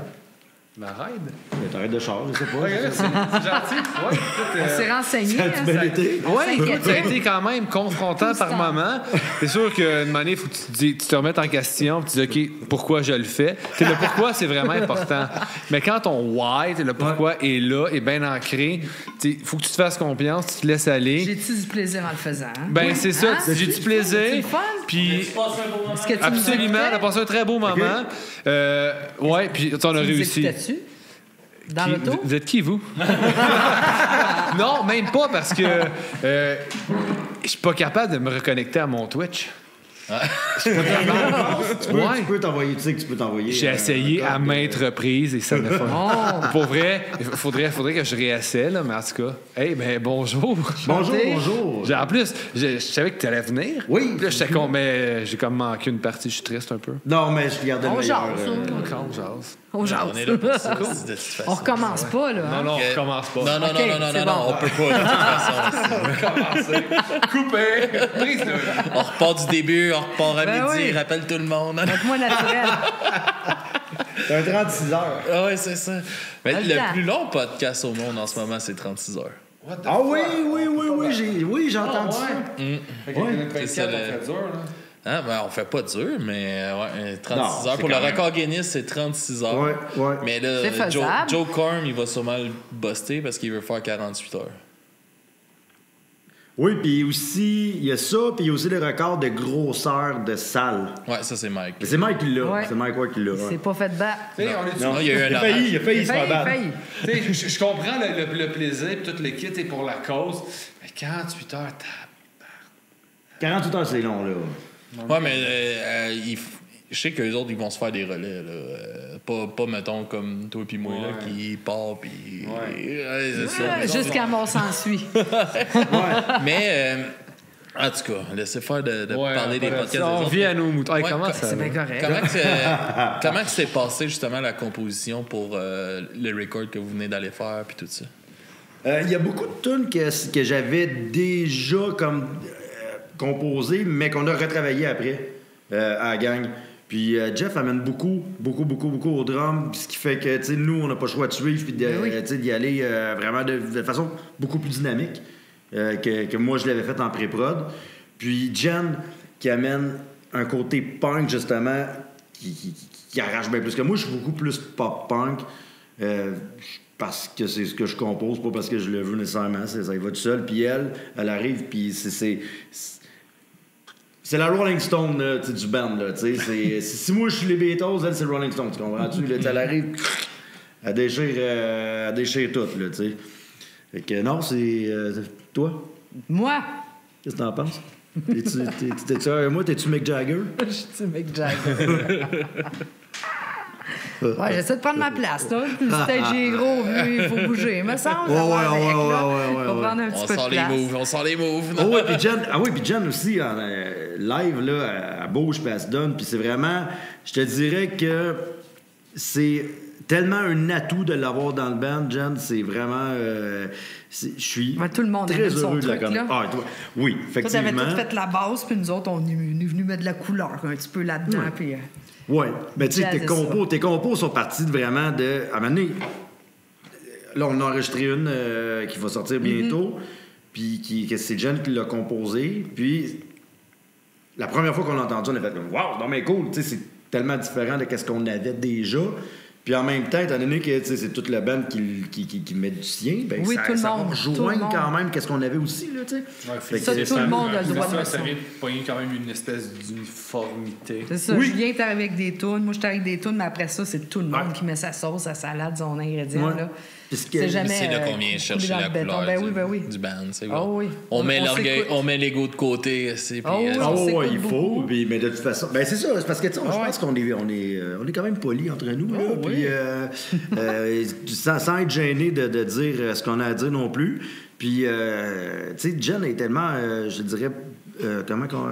Speaker 1: Ma ride?
Speaker 3: T'arrêtes de charger, je sais pas.
Speaker 1: C'est gentil. Ouais, écoute,
Speaker 4: On s'est renseigné.
Speaker 3: Ça a-tu bien été?
Speaker 1: ouais, écoute, ça a été quand même confrontant par moment. C'est sûr qu'une année, il faut que tu te remettes en question, puis tu dis, OK, pourquoi je le fais? T'sais, le pourquoi, c'est vraiment important. Mais quand ton why, le pourquoi est là, est bien ancré, il faut que tu te fasses confiance, tu te laisses aller.
Speaker 4: J'ai-tu du plaisir en le faisant?
Speaker 1: Ben, c'est ça,
Speaker 4: Hein?
Speaker 1: j'ai du plaisir.
Speaker 4: C'est le fun?
Speaker 1: Puis,
Speaker 4: Est-ce que tu
Speaker 1: absolument, on a passé un très beau moment. Ouais, puis on a réussi.
Speaker 4: Écoutais-tu? Dans
Speaker 1: Qui-
Speaker 4: l'auto?
Speaker 1: vous êtes qui, vous? Non, même pas, parce que je suis pas capable de me reconnecter à mon Twitch.
Speaker 3: Tu
Speaker 1: Ouais.
Speaker 3: peux t'envoyer, tu sais que tu peux t'envoyer.
Speaker 1: J'ai essayé à maintes reprises et ça ne fait pas.
Speaker 4: Oh!
Speaker 1: Pour vrai, il faudrait que je réessaie, là, mais en tout cas. Hey, ben bonjour.
Speaker 3: Bonjour.
Speaker 1: En plus, je savais que tu allais venir.
Speaker 3: Oui.
Speaker 1: Puis là, j'étais con, mais j'ai comme manqué une partie, je suis triste un peu.
Speaker 3: Non, mais je regardais le
Speaker 4: On
Speaker 3: meilleur.
Speaker 4: jase,
Speaker 1: Encore, jase.
Speaker 4: On jase.
Speaker 2: On est là pour ça, de toute façon.
Speaker 4: On recommence pas, là. hein?
Speaker 1: Non, on recommence pas.
Speaker 2: Non,
Speaker 4: Ok, c'est bon.
Speaker 2: on peut pas, de toute façon.
Speaker 1: Coupé. Prise de...
Speaker 2: On repart du début, on repart à
Speaker 4: Ben
Speaker 2: midi,
Speaker 4: oui.
Speaker 2: rappelle tout le monde.
Speaker 4: Moi naturel.
Speaker 3: C'est un 36 heures.
Speaker 2: Ah ouais, c'est ça. Mais
Speaker 4: Dans le
Speaker 2: le
Speaker 4: temps.
Speaker 2: plus long podcast au monde en ce moment, c'est 36 heures.
Speaker 3: Ah oui, j'entends ça.
Speaker 2: C'est ça, dur, là. Hein? Ben, on fait pas dur, mais ouais, 36
Speaker 3: Non,
Speaker 2: heures.
Speaker 3: c'est
Speaker 2: Pour le
Speaker 3: quand même-
Speaker 2: record Guinness, c'est 36 heures.
Speaker 3: Ouais.
Speaker 2: Mais
Speaker 4: C'est
Speaker 2: là,
Speaker 4: faisable.
Speaker 2: Joe Corm, il va sûrement le buster parce qu'il veut faire 48 heures.
Speaker 3: Oui, puis aussi, il y a ça, puis il y a aussi le record de grosseur de salle.
Speaker 2: Ouais, ça, c'est Mike.
Speaker 3: Mais c'est Mike qui l'a.
Speaker 4: Ouais.
Speaker 3: C'est Mike qui l'a.
Speaker 4: C'est pas fait de battre.
Speaker 3: Non,
Speaker 2: il y a eu un
Speaker 3: il a failli se faire battre.
Speaker 4: Failli.
Speaker 1: Je comprends le plaisir et tout le kit est pour la cause, mais 48 heures,
Speaker 3: 48 heures, c'est long, là.
Speaker 2: Ouais, mais je sais qu'eux autres, ils vont se faire des relais. Là. Pas, mettons, comme toi et moi, là, qui part, puis... Ouais, c'est ça.
Speaker 4: Jusqu'à mort s'ensuit.
Speaker 2: Mais, en tout cas, laissez faire de parler des podcasts des
Speaker 1: On
Speaker 2: autres.
Speaker 1: vient à nos moutons. Hey,
Speaker 2: Ouais,
Speaker 1: comment ça
Speaker 4: C'est
Speaker 1: va?
Speaker 4: bien correct.
Speaker 2: Comment que s'est passé, justement, la composition pour le record que vous venez d'aller faire, puis tout ça?
Speaker 3: Il y a beaucoup de tunes que j'avais déjà comme composées, mais qu'on a retravaillé après à la gang. Puis Jeff amène beaucoup au drum, ce qui fait que, tu sais, nous, on n'a pas le choix de suivre puis d'y aller vraiment de façon beaucoup plus dynamique que moi, je l'avais fait en pré-prod. Puis Jen, qui amène un côté punk, justement, qui arrache bien plus que moi. Je suis beaucoup plus pop-punk parce que c'est ce que je compose, pas parce que je le veux nécessairement. Ça y va tout seul. Puis elle arrive, puis c'est la Rolling Stone là, du band. Là, si moi je suis les Beatles, elle c'est le Rolling Stone. Tu comprends-tu? Là, elle arrive, elle déchire tout. Là, t'sais. Fait que non, c'est. Toi,
Speaker 4: Moi,
Speaker 3: qu'est-ce que t'en penses? T'es-tu Mick Jagger?
Speaker 4: je suis Mick Jagger. Ouais, j'essaie de prendre ma place, là. Plus le stage est gros, plus il faut bouger. Me semble.
Speaker 3: Ouais,
Speaker 4: Faut
Speaker 3: ouais.
Speaker 4: prendre un petit
Speaker 2: On
Speaker 4: peu de
Speaker 2: sort les
Speaker 4: place.
Speaker 2: moves, on sort les moves.
Speaker 3: Oh, puis Jen aussi, en live, là, elle bouge, puis elle se donne. Puis c'est vraiment, je te dirais que c'est tellement un atout de l'avoir dans le band, Jen. C'est vraiment, je suis
Speaker 4: Ouais, tout le monde
Speaker 3: très
Speaker 4: aime son
Speaker 3: heureux de la
Speaker 4: truc,
Speaker 3: connaître.
Speaker 4: là.
Speaker 3: Ah, oui,
Speaker 4: Toi, t'avais
Speaker 3: effectivement.
Speaker 4: tout fait la base, puis nous autres, on est venus mettre de la couleur un petit peu là-dedans. Puis,
Speaker 3: Oui, mais tu sais,
Speaker 4: Jazz,
Speaker 3: tes compos sont partis de vraiment de. À un moment donné, là, on a enregistré une qui va sortir bientôt, puis que c'est Jen qui l'a composée. Puis, la première fois qu'on l'a entendu, on a fait comme waouh, non, mais cool, tu sais, c'est tellement différent de ce qu'on avait déjà. Puis en même temps, étant donné que c'est toute la bande qui met du sien, ben
Speaker 4: Oui, tout le
Speaker 3: ça
Speaker 4: monde,
Speaker 3: va
Speaker 4: tout le
Speaker 3: rejoindre
Speaker 4: monde.
Speaker 3: quand même qu'est-ce qu'on avait aussi, là, tu sais. Fait
Speaker 4: ça,
Speaker 3: que
Speaker 4: tout le monde a le droit de mettre
Speaker 1: Ça
Speaker 4: son.
Speaker 1: vient de pogner quand même une espèce d'uniformité.
Speaker 4: C'est ça,
Speaker 3: Oui.
Speaker 4: Julien est arrivé avec des tunes, moi je suis arrivé avec des tunes, mais après ça, c'est tout le monde
Speaker 3: Ouais.
Speaker 4: qui met sa sauce, sa salade, son ingrédient.
Speaker 3: Ouais.
Speaker 4: Là.
Speaker 3: Puisque-
Speaker 4: C'est jamais.
Speaker 2: C'est là qu'on vient
Speaker 4: coulé
Speaker 2: chercher
Speaker 4: dans
Speaker 2: la
Speaker 4: le béton.
Speaker 2: couleur
Speaker 4: Ben oui.
Speaker 2: du band. C'est
Speaker 4: Ah
Speaker 2: bon.
Speaker 4: oui.
Speaker 2: On met l'orgueil,
Speaker 4: s'écoute.
Speaker 2: on met l'ego de côté. Puis,
Speaker 4: Ah oui.
Speaker 3: Ah
Speaker 4: On
Speaker 3: ouais,
Speaker 4: s'écoute
Speaker 3: il faut.
Speaker 4: beaucoup.
Speaker 3: Puis, mais de toute façon, ben c'est ça. C'est parce que tu sais, je pense qu'on est, on est quand même polis entre nous. Là, puis, sans être gêné de dire ce qu'on a à dire non plus. Puis, tu sais, Jen est tellement, je dirais, comment qu'on.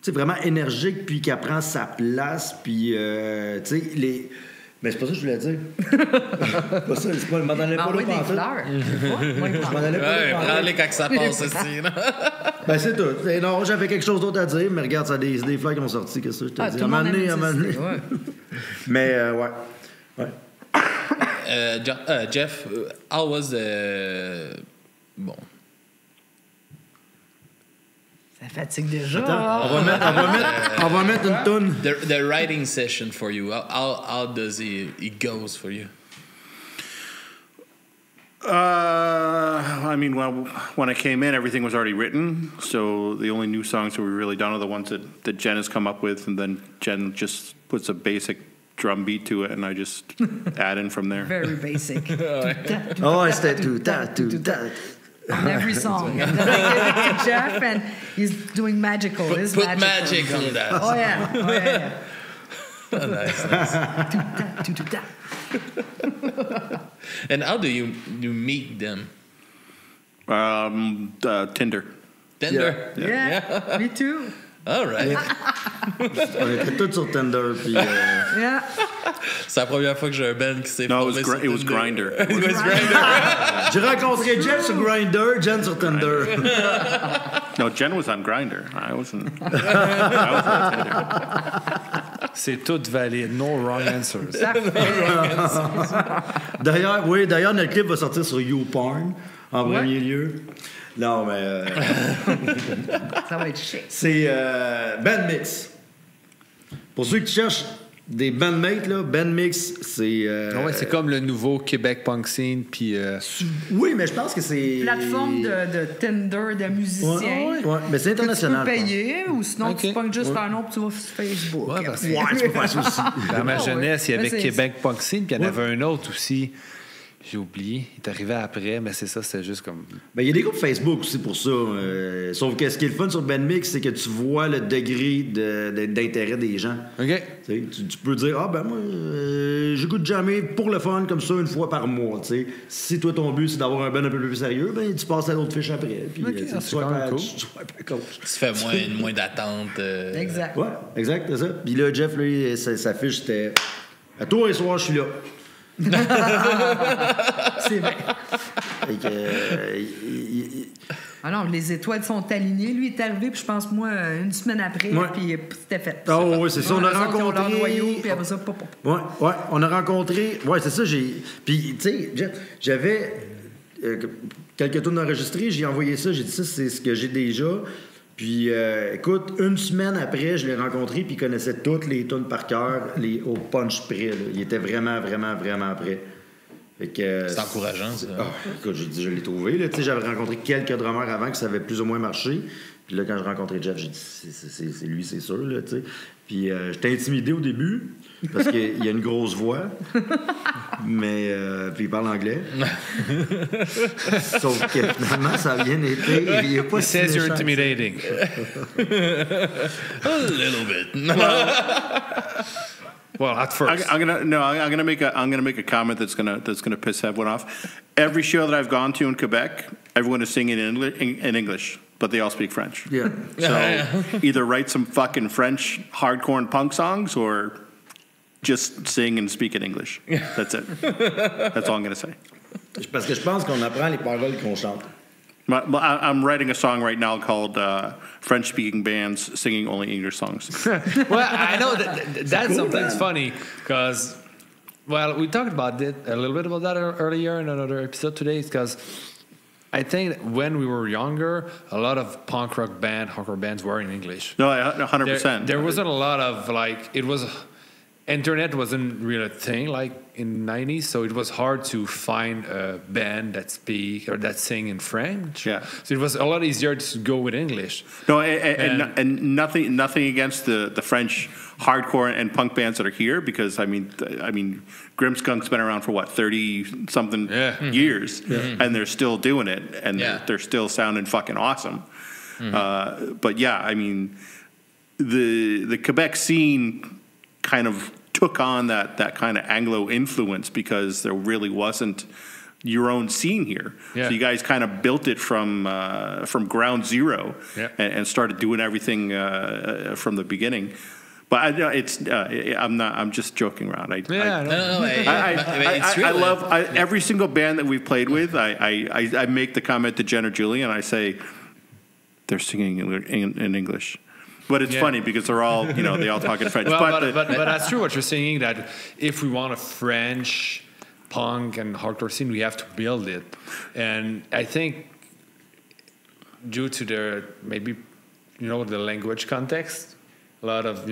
Speaker 3: Tu sais, vraiment énergique, puis qu'elle prend sa place. Puis, tu sais, les. Mais c'est pas ça que je voulais dire. Pas ça, c'est pas, je m'en allais pas
Speaker 4: M'envoyer
Speaker 3: là
Speaker 4: des
Speaker 3: pantoute.
Speaker 4: fleurs.
Speaker 3: Je m'en allais pas
Speaker 2: Ouais,
Speaker 3: là pantoute.
Speaker 2: prends-les quand ça passe aussi. là.
Speaker 3: Ben, c'est tout. Et non, j'avais quelque chose d'autre à dire, mais regarde, ça a des fleurs qui ont sorti. Qu'est-ce que je te
Speaker 4: Ah,
Speaker 3: dis?
Speaker 4: tout le monde aime
Speaker 3: À un moment donné.
Speaker 4: ouais.
Speaker 3: Mais, ouais.
Speaker 2: Jeff, how was the... Bon.
Speaker 4: Ça fatigue déjà.
Speaker 3: Attends, on va mettre une toune.
Speaker 2: The writing session for you, how does it goes for you?
Speaker 5: I mean, well, when I came in, everything was already written. So the only new songs that we've really done are the ones that Jen has come up with. And then Jen just puts a basic drum beat to it, and I just add in from there.
Speaker 4: Very basic.
Speaker 3: Oh, c'était tout,
Speaker 4: On every song. And then I give it to Jeff, and he's doing magical.
Speaker 2: Put magic on that.
Speaker 4: Oh, yeah.
Speaker 2: Nice. And how do you meet them?
Speaker 5: Tinder.
Speaker 2: Tinder?
Speaker 4: Yeah, me too.
Speaker 2: All right.
Speaker 3: On était tous sur Tinder, puis...
Speaker 4: Yeah.
Speaker 2: C'est la première fois que j'ai un band qui s'est
Speaker 5: No,
Speaker 2: formé sur
Speaker 5: it was
Speaker 2: Tinder.
Speaker 5: Grindr.
Speaker 2: It was Grindr.
Speaker 3: J'ai rencontré Jeff sur Grindr, Jen sur Tinder.
Speaker 5: No, Jen was on Grindr. I wasn't. I was on Tinder.
Speaker 1: C'est tout valide. No wrong answers.
Speaker 3: D'ailleurs, notre clip va sortir sur YouPorn, en premier lieu. Non, mais...
Speaker 4: Ça va être chic.
Speaker 3: C'est Band Mix. Pour ceux qui cherchent des bandmates, là, Band Mix, c'est...
Speaker 1: Ouais, c'est comme le nouveau Québec punk scene, puis...
Speaker 3: Oui, mais je pense que c'est...
Speaker 4: Plateforme de Tinder, de musiciens.
Speaker 3: Ouais, mais c'est international.
Speaker 4: Que tu peux payer, ou sinon
Speaker 1: Ok.
Speaker 4: tu pognes juste un nom et tu vas sur Facebook.
Speaker 1: Ouais, parce que
Speaker 3: Ouais, tu peux faire ça aussi.
Speaker 1: dans ma jeunesse, il y avait
Speaker 4: Mais c'est-
Speaker 1: Québec punk scene, puis il y en avait un autre aussi. J'ai oublié. Il est arrivé après, mais c'est ça, c'était juste comme...
Speaker 3: Ben, il y a des groupes Facebook aussi pour ça. Sauf que ce qui est le fun sur Bandmix, c'est que tu vois le degré d'intérêt des gens.
Speaker 1: OK.
Speaker 3: Tu peux dire, ah ben moi, j'écoute jamais pour le fun comme ça une fois par mois. T'sais. Si toi ton but c'est d'avoir un band un peu plus sérieux, ben tu passes à l'autre fiche après. Puis
Speaker 1: Ok,
Speaker 3: tu
Speaker 1: c'est
Speaker 3: sois
Speaker 1: quand même
Speaker 3: pas
Speaker 1: cool.
Speaker 3: coach.
Speaker 2: Tu fais moins d'attente.
Speaker 4: Exact.
Speaker 3: Ouais, exact, c'est ça. Puis là, Jeff, lui, sa fiche, c'était à tous les soirs, je suis là.
Speaker 4: C'est vrai.
Speaker 3: Fait que,
Speaker 4: Ah non, les étoiles sont alignées. Lui est arrivé, puis je pense, moi, une semaine après,
Speaker 3: Ouais.
Speaker 4: puis c'était fait.
Speaker 3: Ah oui, c'est ça. On a
Speaker 4: Eux autres, ils ont leur
Speaker 3: rencontré.
Speaker 4: noyau, puis après ça, pop, pop.
Speaker 3: Ouais, on a rencontré. Ouais, c'est ça. Puis, tu sais, Jeff, j'avais quelques tunes enregistrées. J'ai envoyé ça. J'ai dit ça, c'est ce que j'ai déjà. Puis, écoute, une semaine après, je l'ai rencontré, puis il connaissait toutes les tunes par cœur, au punch près. Là. Il était vraiment, vraiment, vraiment prêt. Fait que,
Speaker 2: C'est encourageant, ça.
Speaker 3: Ah, écoute, j'ai dit, je l'ai trouvé. Là. Tu sais, j'avais rencontré quelques drummers avant que ça avait plus ou moins marché. Puis là, quand j'ai rencontré Jeff, j'ai dit, c'est lui, c'est sûr. Là, tu sais. Puis j'étais intimidé au début, parce qu'il a une grosse voix. Mais, puis il parle anglais. Sauf que finalement, ça a bien été. Il n'y a pas
Speaker 1: He says you're intimidating.
Speaker 2: A little bit.
Speaker 1: Well, at first.
Speaker 5: I'm gonna make a comment that's gonna piss everyone off. Every show that I've gone to in Quebec, everyone is singing in English, but they all speak French.
Speaker 3: Yeah.
Speaker 5: So either write some fucking French hardcore and punk songs, or just sing and speak in English. That's it. That's all I'm gonna say.
Speaker 3: Parce que je pense qu'on apprend les paroles qu'on chante.
Speaker 5: I'm writing a song right now called French-speaking bands singing only English songs.
Speaker 1: Well, I know that's something's funny because, well, we talked about it a little bit about that earlier in another episode today. Because I think that when we were younger, a lot of punk rock hardcore bands were in English.
Speaker 5: No, 100%.
Speaker 1: There wasn't a lot of internet wasn't really a thing like in the 90s, so it was hard to find a band that speak or that sing in French.
Speaker 5: Yeah.
Speaker 1: So it was a lot easier to go with English.
Speaker 5: No, and nothing against the French hardcore and punk bands that are here, because I mean, Grimmskunk's been around for what 30 something years, and they're still doing it, and they're still sounding fucking awesome. But yeah, I mean, the Quebec scene kind of took on that kind of Anglo influence because there really wasn't your own scene here.
Speaker 1: Yeah.
Speaker 5: So you guys kind of built it from ground zero and started doing everything from the beginning. But I'm just joking around.
Speaker 2: No, it's
Speaker 5: I
Speaker 2: real.
Speaker 5: love every single band that we've played with. I make the comment to Jen or Julie, and I say they're singing in English. But it's funny because they're all, they all talk in French.
Speaker 1: Well, but that's true what you're saying, that if we want a French punk and hardcore scene, we have to build it. And I think due to the maybe, the language context, a lot of,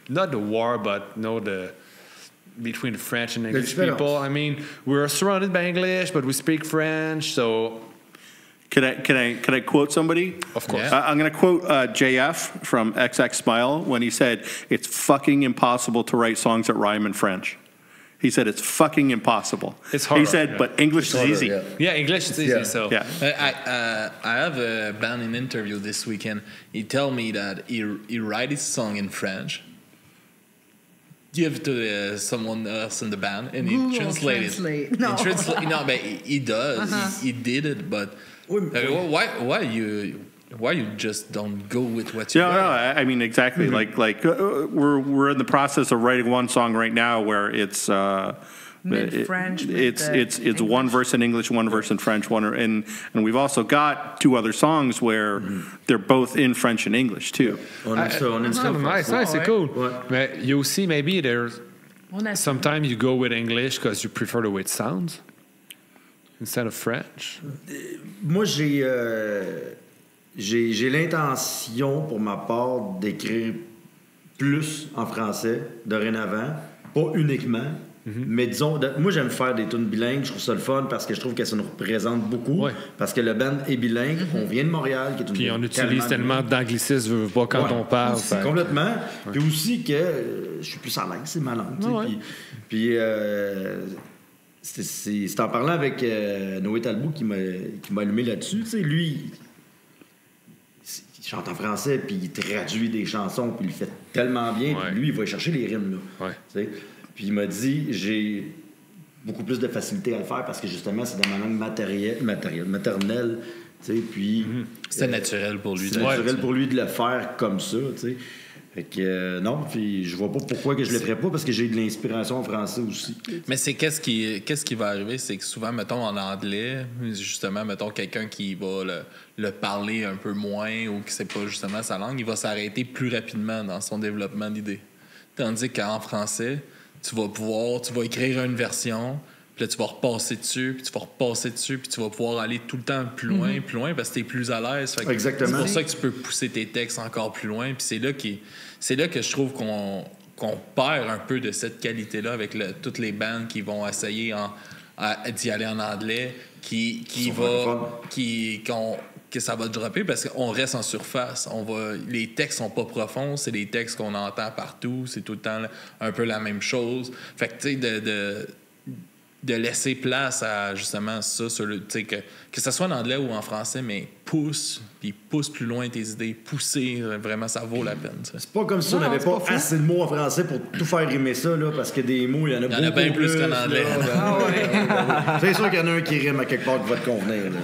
Speaker 1: not the war, but, the between French and English people. I mean, we're surrounded by English, but we speak French, so...
Speaker 5: Can I quote somebody?
Speaker 1: Of course.
Speaker 2: Yeah.
Speaker 5: I'm going to quote JF from XX Smile when he said, "It's fucking impossible to write songs that rhyme in French." He said, "It's fucking impossible."
Speaker 1: It's hard.
Speaker 5: He said, "But English is easy."
Speaker 1: Yeah, English is easy,
Speaker 3: Yeah.
Speaker 1: so...
Speaker 5: Yeah.
Speaker 2: I have a band in interview this weekend. He told me that he write his song in French, give to someone else in the band, and he
Speaker 4: Google
Speaker 2: translate
Speaker 4: translate.
Speaker 2: it.
Speaker 4: No.
Speaker 2: No, but he does. He did it, but why you just don't go with what you
Speaker 5: Yeah,
Speaker 2: write?
Speaker 5: no, I mean exactly. We're in the process of writing one song right now where it's
Speaker 4: Mid-French,
Speaker 5: it's one verse in English, one verse in French, and we've also got two other songs where they're both in French and English too.
Speaker 3: On a ça, on a une
Speaker 1: Ah, nice, c'est
Speaker 4: Ouais.
Speaker 1: cool.
Speaker 3: Ouais.
Speaker 1: Mais you aussi, maybe there's...
Speaker 4: On a
Speaker 1: Sometimes you go with English because you prefer the way it sounds instead of French.
Speaker 3: Moi, j'ai l'intention, pour ma part, d'écrire plus en français, dorénavant. Pas uniquement, mais disons... moi, j'aime faire des tunes bilingues. Je trouve ça le fun parce que je trouve que ça nous représente beaucoup.
Speaker 1: Ouais.
Speaker 3: Parce que le band est bilingue. On vient de Montréal, qui est une
Speaker 1: Puis on
Speaker 3: ville
Speaker 1: utilise tellement d'anglicismes, veux pas, quand
Speaker 3: Ouais.
Speaker 1: on parle.
Speaker 3: Aussi,
Speaker 1: fait-
Speaker 3: complètement. Puis aussi que je suis plus à l'aise, c'est ma langue. tu sais.
Speaker 1: Ouais.
Speaker 3: Puis c'est en parlant avec Noé Talbot qui m'a allumé là-dessus. Tu sais, lui, il chante en français, puis il traduit des chansons, puis il le fait tellement bien.
Speaker 1: Ouais.
Speaker 3: Puis lui, il va chercher les rimes. Là,
Speaker 1: Ouais.
Speaker 3: tu sais. Puis il m'a dit, j'ai beaucoup plus de facilité à le faire parce que justement, c'est dans ma langue maternelle. Tu sais, puis...
Speaker 2: C'était naturel pour lui.
Speaker 3: C'est naturel pour lui de le faire comme ça, tu sais. Fait que non, puis je vois pas pourquoi que je le ferais pas parce que j'ai de l'inspiration en français aussi.
Speaker 2: Mais c'est qu'est-ce qui va arriver, c'est que souvent, mettons, en anglais, justement, mettons, quelqu'un qui va le parler un peu moins ou qui sait pas justement sa langue, il va s'arrêter plus rapidement dans son développement d'idées. Tandis qu'en français, tu vas écrire une version, puis là, tu vas repasser dessus, puis tu vas repasser dessus, puis tu vas pouvoir aller tout le temps plus loin, parce que tu es plus à l'aise. Fait que
Speaker 3: Exactement.
Speaker 2: C'est pour ça que tu peux pousser tes textes encore plus loin, puis c'est là que je trouve qu'on perd un peu de cette qualité-là avec toutes les bandes qui vont essayer d'y aller en anglais, que ça va dropper parce qu'on reste en surface. Les textes sont pas profonds, c'est des textes qu'on entend partout, c'est tout le temps un peu la même chose. Fait que tu sais, de laisser place à justement ça, tu sais, que ça soit en anglais ou en français, mais pousse plus loin tes idées, pousser, vraiment, ça vaut la peine. Ça.
Speaker 3: C'est pas comme si on n'avait pas assez de mots en français pour tout faire rimer ça, là, parce que des mots, il y en a beaucoup
Speaker 2: bien plus qu'en anglais.
Speaker 3: Là. C'est sûr qu'il y en a un qui rime à quelque part qui va te convenir. Là.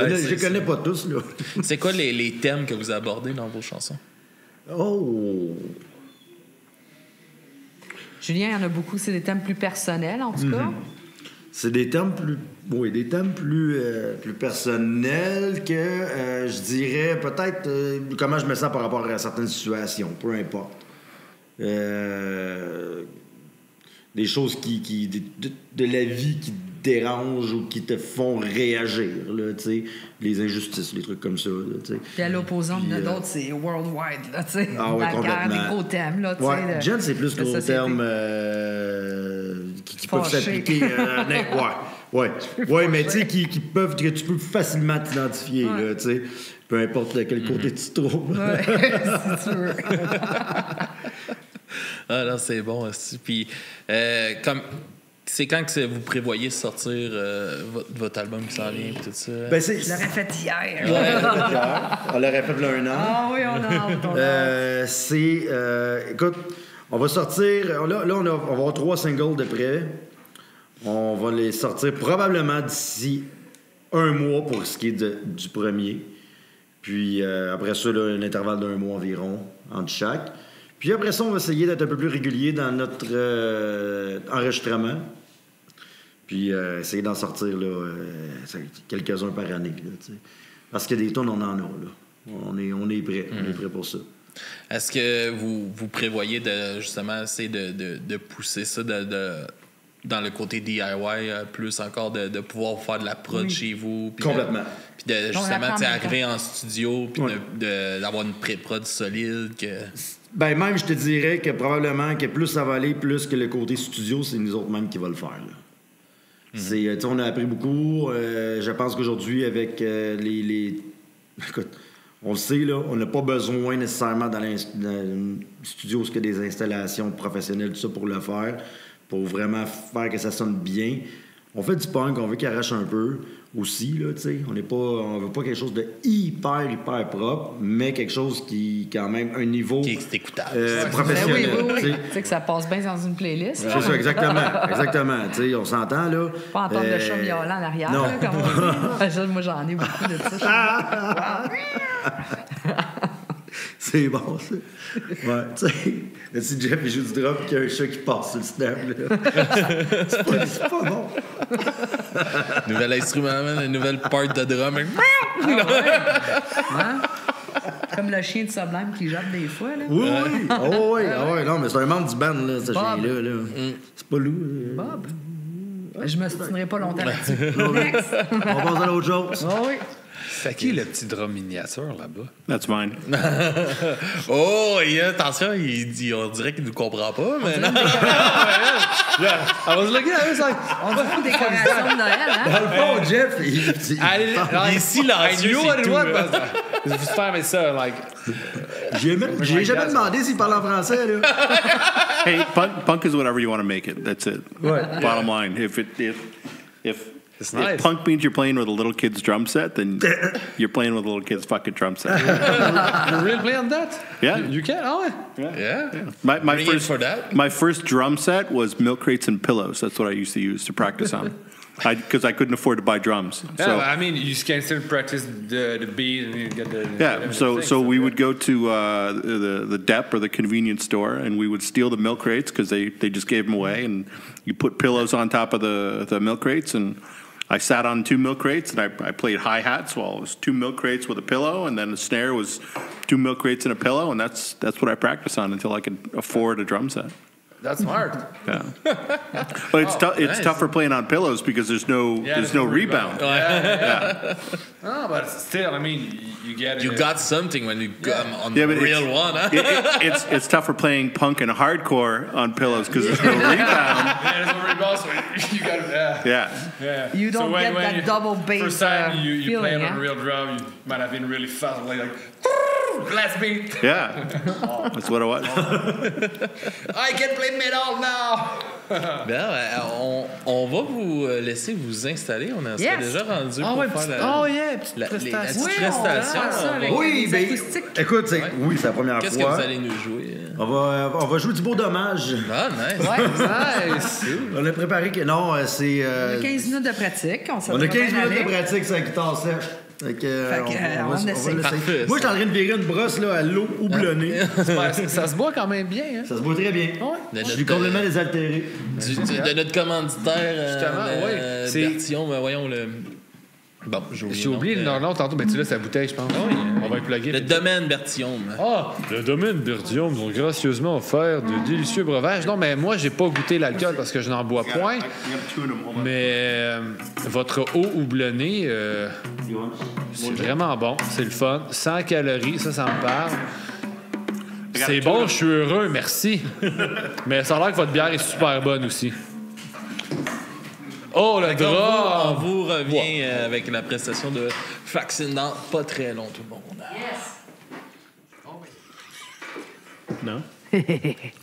Speaker 3: Je les connais pas tous, là.
Speaker 2: C'est quoi les thèmes que vous abordez dans vos chansons?
Speaker 3: Oh!
Speaker 4: Julien, il y en a beaucoup. C'est des thèmes plus personnels, en tout cas.
Speaker 3: C'est des thèmes plus personnels que, je dirais, peut-être comment je me sens par rapport à certaines situations, peu importe. Des choses de la vie qui te dérangent ou qui te font réagir, là, tu sais, les injustices, les trucs comme ça, là, tu sais.
Speaker 4: Puis à l'opposant, il y en a
Speaker 3: Puis,
Speaker 4: d'autres, c'est worldwide, là, tu sais.
Speaker 3: Ah oui,
Speaker 4: la guerre,
Speaker 3: complètement.
Speaker 4: des gros thèmes, là, tu
Speaker 3: Ouais,
Speaker 4: sais.
Speaker 3: Jen, c'est plus
Speaker 4: de
Speaker 3: gros
Speaker 4: société.
Speaker 3: termes qui peuvent
Speaker 4: Fâché.
Speaker 3: s'appliquer. Ouais, mais tu sais, que tu peux facilement t'identifier, là, tu sais. Peu importe de quel côté tu te trouves.
Speaker 4: Ouais, c'est sûr.
Speaker 2: Ah non, c'est bon aussi. Puis, c'est quand que vous prévoyez sortir votre album qui s'en vient et tout ça?
Speaker 3: Ben,
Speaker 4: Je l'aurais fait hier.
Speaker 3: On l'aurait fait là 1 an.
Speaker 4: Ah oui, on a hâte, on a hâte.
Speaker 3: Écoute, on va sortir. Là, on va avoir 3 singles de près. On va les sortir probablement d'ici 1 mois pour ce qui est du premier. Puis après ça, là, un intervalle d'1 mois environ entre chaque. Puis après ça, on va essayer d'être un peu plus régulier dans notre enregistrement. Puis essayer d'en sortir là, quelques-uns par année. Là, t'sais. Parce que des tonnes, on en a. Là. On est prêt. On est prêt pour ça.
Speaker 2: Est-ce que vous prévoyez de justement essayer de pousser ça, dans le côté DIY, plus encore de pouvoir faire de la prod chez vous.
Speaker 3: Complètement.
Speaker 2: Puis de justement
Speaker 4: apprend
Speaker 2: arriver en studio, puis d'avoir une pré-prod solide.
Speaker 3: Ben, même, je te dirais que probablement que plus ça va aller, plus que le côté studio, c'est nous autres même qui va le faire. Là. On a appris beaucoup. Je pense qu'aujourd'hui, avec les... Écoute, on le sait, là, on n'a pas besoin nécessairement dans le studio ce que des installations professionnelles, tout ça, pour le faire, pour vraiment faire que ça sonne bien. On fait du punk, on veut qu'il arrache un peu aussi, là, tu sais. On veut pas quelque chose de hyper propre, mais quelque chose qui, quand même, un niveau...
Speaker 2: Qui est écoutable.
Speaker 3: Professionnel.
Speaker 4: Oui. Tu sais que ça passe bien dans une playlist.
Speaker 3: C'est ça, exactement. Tu sais, on s'entend, là.
Speaker 4: Pas entendre le chat miaulant en arrière,
Speaker 3: non.
Speaker 4: là, comme on dit. Moi, j'en ai beaucoup de ça.
Speaker 3: C'est bon, ça. Ouais, tu sais, si Jeff il joue du drum et qu'il y a un chat qui passe sur le snap, là. c'est pas bon.
Speaker 2: Nouvel instrument, une nouvelle part de drum.
Speaker 4: Hein? Comme le chien de Sublime qui jappe des fois, là.
Speaker 3: Oui. Non, mais c'est un membre du band, là, ce chien-là. Là. C'est pas Lou.
Speaker 4: Bob. Je me soutiendrai pas longtemps là-dessus. Next.
Speaker 3: On passe à l'autre chose.
Speaker 4: Oh oui.
Speaker 1: C'est qui le petit drum miniature là-bas?
Speaker 5: That's mine.
Speaker 2: Oh, attention, on dirait qu'il nous comprend pas, mais non.
Speaker 1: I was looking at it, like,
Speaker 4: On dit pas décoration de Noël, hein?
Speaker 3: Dans le fond, Jeff, il
Speaker 2: Il est silencieux,
Speaker 1: I knew
Speaker 2: c'est
Speaker 1: what it
Speaker 2: tout,
Speaker 1: was,
Speaker 2: là.
Speaker 1: but this time it's like...
Speaker 3: j'ai jamais demandé s'il parle en français, là.
Speaker 5: Hey, punk is whatever you want to make it. That's it.
Speaker 3: Ouais.
Speaker 5: Bottom line.
Speaker 1: It's
Speaker 5: If
Speaker 1: nice.
Speaker 5: punk means you're playing with a little kid's drum set, then you're playing with a little kid's fucking drum set.
Speaker 1: You really play on that?
Speaker 5: Yeah.
Speaker 1: You can? Oh, ouais.
Speaker 2: Yeah.
Speaker 5: My
Speaker 2: Bring it
Speaker 5: first
Speaker 2: for that.
Speaker 5: my first drum set was milk crates and pillows. That's what I used to use to practice on. Because I couldn't afford to buy drums.
Speaker 1: Yeah,
Speaker 5: So
Speaker 1: I mean, you can still practice the beat and you get the...
Speaker 5: yeah, so we would go to the DEP or the convenience store, and we would steal the milk crates because they just gave them away, and you put pillows on top of the milk crates, and I sat on 2 milk crates, and I played hi-hats while it was 2 milk crates with a pillow, and then the snare was 2 milk crates and a pillow, and that's what I practiced on until I could afford a drum set.
Speaker 1: That's smart.
Speaker 5: Yeah, but it's
Speaker 2: nice.
Speaker 5: tougher playing on pillows because there's no rebound.
Speaker 1: Oh, but still, I mean, you get it.
Speaker 2: You got something when you come on the
Speaker 5: but
Speaker 2: real one, huh?
Speaker 5: It's tougher playing punk and hardcore on pillows because there's no rebound.
Speaker 1: Yeah, there's no rebound, so you got it.
Speaker 5: Yeah.
Speaker 4: You don't get that double bass
Speaker 1: First time you
Speaker 4: feeling,
Speaker 1: play it on
Speaker 4: huh?
Speaker 1: a real drum, you might have been really fast, like blast beat.
Speaker 5: Yeah, that's what it was.
Speaker 1: I can play metal now.
Speaker 2: On va vous laisser vous installer. On serait
Speaker 4: Yes.
Speaker 2: déjà rendu
Speaker 1: Ah
Speaker 2: pour
Speaker 1: ouais,
Speaker 2: faire
Speaker 4: petite
Speaker 2: la
Speaker 4: prestation.
Speaker 2: petite prestation.
Speaker 4: Ça, avec
Speaker 3: Oui,
Speaker 4: les
Speaker 3: ben,
Speaker 4: acoustiques.
Speaker 3: écoute, oui, c'est la première
Speaker 2: Qu'est-ce que
Speaker 3: fois.
Speaker 2: vous allez nous jouer?
Speaker 3: On va jouer du beau dommage.
Speaker 2: Ah, nice.
Speaker 4: Ouais.
Speaker 1: Nice.
Speaker 3: On a préparé que non, c'est.
Speaker 4: On a 15 minutes de pratique.
Speaker 3: On a 15 minutes de pratique sur la guitare sèche. Fait que, on va
Speaker 4: on essaie.
Speaker 3: l'essayer.
Speaker 2: Parfait,
Speaker 3: Moi, je suis en train de virer une brosse là, à l'eau houblonnée.
Speaker 1: Ça se boit quand même bien, hein?
Speaker 3: Ça se boit très bien.
Speaker 2: De
Speaker 3: Je suis
Speaker 2: notre-
Speaker 3: complètement désaltéré.
Speaker 2: de notre commanditaire,
Speaker 1: Justement, oui. C'est-
Speaker 2: Bertillon, voyons le... Bon,
Speaker 1: J'ai oublié le nom tantôt, mais tu l'as sa bouteille, je pense. On va y plugger.
Speaker 2: Le domaine Bertillon.
Speaker 1: Ah, le domaine Bertillon nous ont gracieusement offert de délicieux breuvages. Non, mais moi, j'ai pas goûté l'alcool parce que je n'en bois point. Mais votre eau houblonnée, c'est vraiment bon. C'est le fun. 100 calories, ça me parle. C'est bon, je suis heureux, merci. Mais ça a l'air que votre bière est super bonne aussi. Oh, le
Speaker 2: On
Speaker 1: drap!
Speaker 2: vous revient avec la prestation de Faxin dans pas très long, tout le monde.
Speaker 5: No.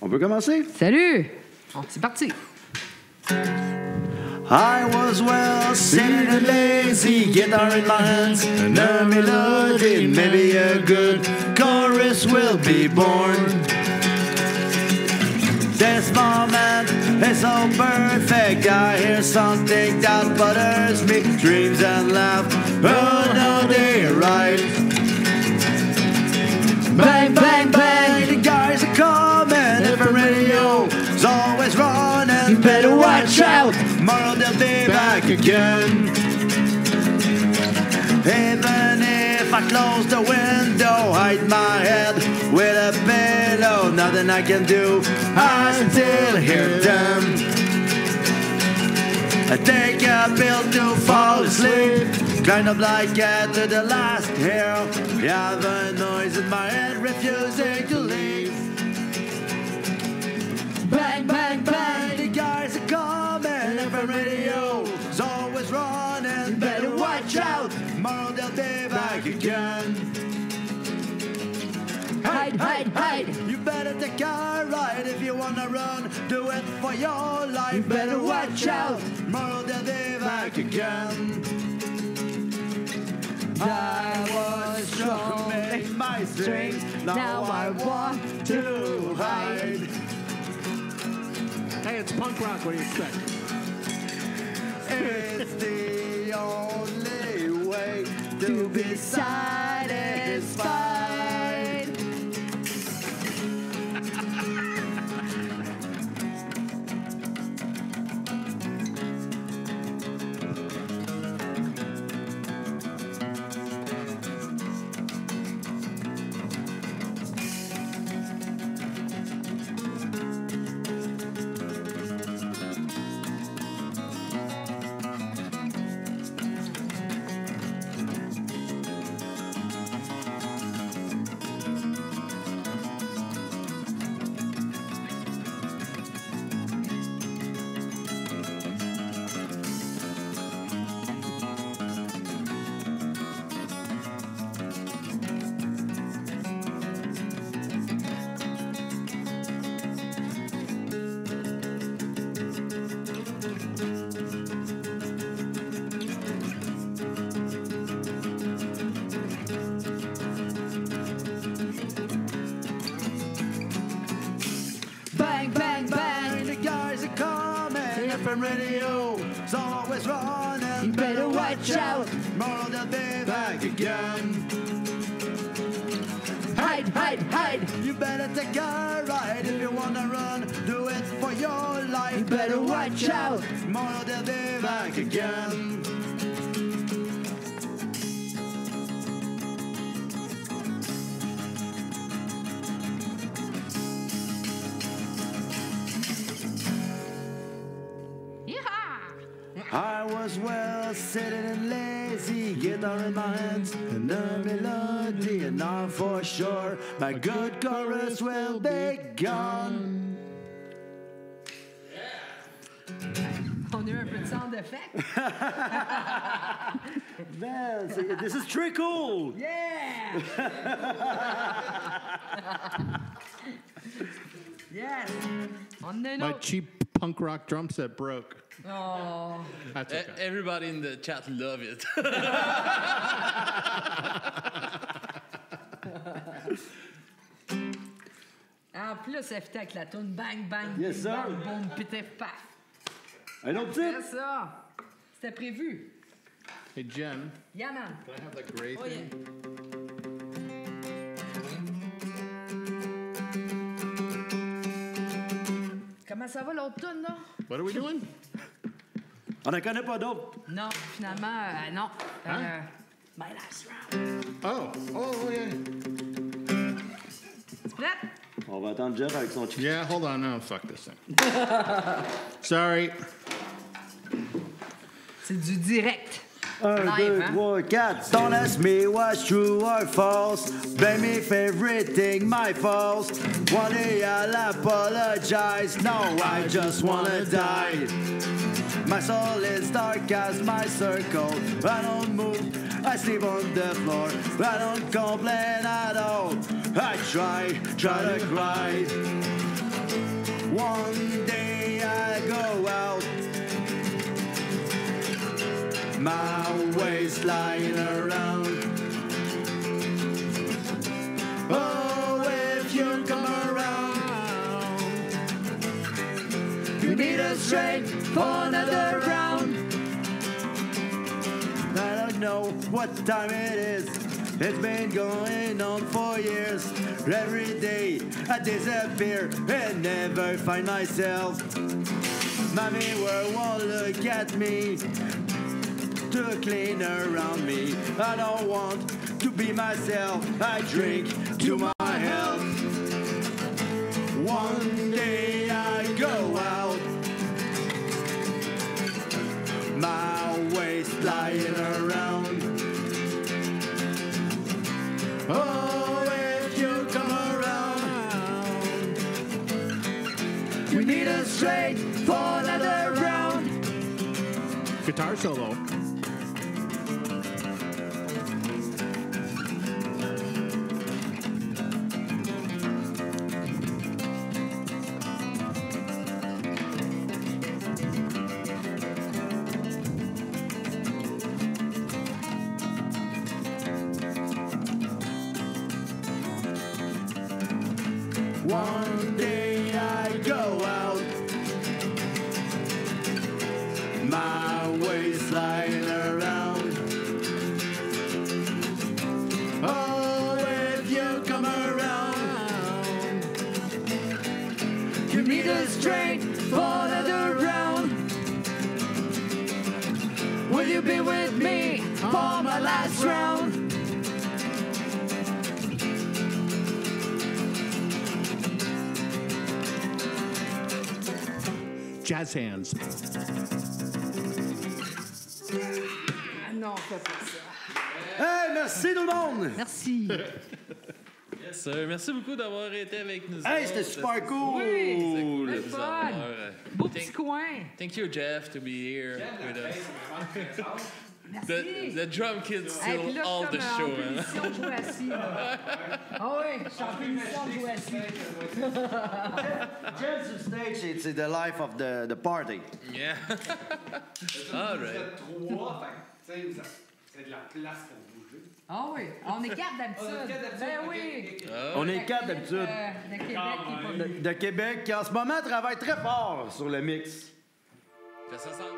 Speaker 3: On peut commencer?
Speaker 4: Salut! Bon, c'est parti.
Speaker 3: I was well sitting and lazy, guitar in my hands, and a melody, maybe a good chorus will be born. This moment is so perfect, I hear something that bothers me, dreams and laugh, oh no, they're right. Bang, bang, bang, the guys are coming, different radio's always running, better watch out, tomorrow they'll be back again. Even if I close the window, hide my head with a pillow, nothing I can do, I still hear them. I take a pill to fall asleep. Grind up like cat to the last hair. You have a noise in my head refusing to leave. Bang, bang, bang, the guys are coming. FM radio's always running. Better watch out, tomorrow they'll be back again. Hide, hide, hide. You better take a ride if you wanna run. Do it for your life. You better watch out, tomorrow they'll be back again. I was strumming my strings. Now I want to hide.
Speaker 6: Hey, it's punk rock. What do you expect?
Speaker 3: It's the only way to be satisfied. Bang, bang, bang, the guys are coming. FM radio's always running. You better watch out, tomorrow they'll be back again. Hide, hide, hide. You better take a ride if you wanna run. Do it for your life. You better watch out, tomorrow they'll be back again. I was well sitting and lazy, guitar in my hands and a melody, and now for sure my good chorus will be gone.
Speaker 4: On a eu un peu de sound effect.
Speaker 3: Man, this is pretty cool.
Speaker 4: Yeah! Yes! On a un
Speaker 6: My
Speaker 4: autre.
Speaker 6: cheap punk rock drum set broke.
Speaker 4: Oh.
Speaker 6: That's okay.
Speaker 2: Everybody in the chat love it.
Speaker 4: En plus, ça fit avec la toune Bang Bang.
Speaker 3: Yes, sir.
Speaker 4: Bang, boom, pité, paf.
Speaker 3: Un autre
Speaker 4: C'est
Speaker 3: type.
Speaker 4: ça. C'était prévu.
Speaker 6: Hey, Jen,
Speaker 4: Yeah, man.
Speaker 6: can I have the gray
Speaker 4: Oh,
Speaker 6: thing?
Speaker 4: yeah. Comment ça va l'autre toune, là?
Speaker 6: What are we doing?
Speaker 3: On n'en connaît pas d'autres.
Speaker 4: Non, finalement, non. My last round.
Speaker 6: Oh, yeah.
Speaker 4: Tu prête?
Speaker 3: On va attendre Jeff avec son chicken.
Speaker 6: Yeah, hold on. No, fuck this thing. Sorry.
Speaker 4: C'est du direct.
Speaker 3: 1,
Speaker 4: Live,
Speaker 3: 2,
Speaker 4: hein?
Speaker 3: 3, 4. Don't ask me what's true or false. Blame me for everything, my fault. One day I'll apologize. No, I just wanna die. My soul is dark as my circle. I don't move, I sleep on the floor. I don't complain at all. I try to cry. One day I go out. My waist lying around. Oh, if you come around, you need a straight for another round. I don't know what time it is. It's been going on for years. Every day I disappear and never find myself. My mirror won't look at me to clean around me. I don't want to be myself. I drink to my health. One day I go out.
Speaker 7: straight for another round.
Speaker 6: Guitar solo.
Speaker 7: One day I go out, my waistline around. Oh, if you come around, give me the strength for another round. Will you be with me for my last round?
Speaker 6: Jazz hands.
Speaker 4: Ah non, fais pas ça.
Speaker 3: Hey, merci tout le monde!
Speaker 4: Merci.
Speaker 2: Yes, sir. Merci beaucoup d'avoir été avec nous.
Speaker 3: Hey, c'était super cool!
Speaker 4: Oui,
Speaker 2: de
Speaker 4: c'est
Speaker 2: vous
Speaker 4: fun.
Speaker 2: avoir.
Speaker 4: Beau petit coin.
Speaker 2: Thank you, Jeff, to be here with us.
Speaker 4: Merci.
Speaker 2: The drum kid's
Speaker 4: Hey,
Speaker 2: still
Speaker 4: puis là, je
Speaker 2: all
Speaker 4: suis
Speaker 2: the
Speaker 4: comme
Speaker 2: show,
Speaker 4: en
Speaker 2: man.
Speaker 4: position de jouer assis. Là. Ah oui, je suis en position de jouer assis.
Speaker 3: Jazz sur stage, c'est the life of the party.
Speaker 2: Yeah. All right.
Speaker 1: C'est de la place pour bouger.
Speaker 4: Ah oui, on est quatre d'habitude. Ben oui.
Speaker 3: On est quatre d'habitude.
Speaker 4: De Québec qui est pas venu.
Speaker 3: De Québec, qui en ce moment travaille très fort sur le mix.
Speaker 2: Fais ça ensemble.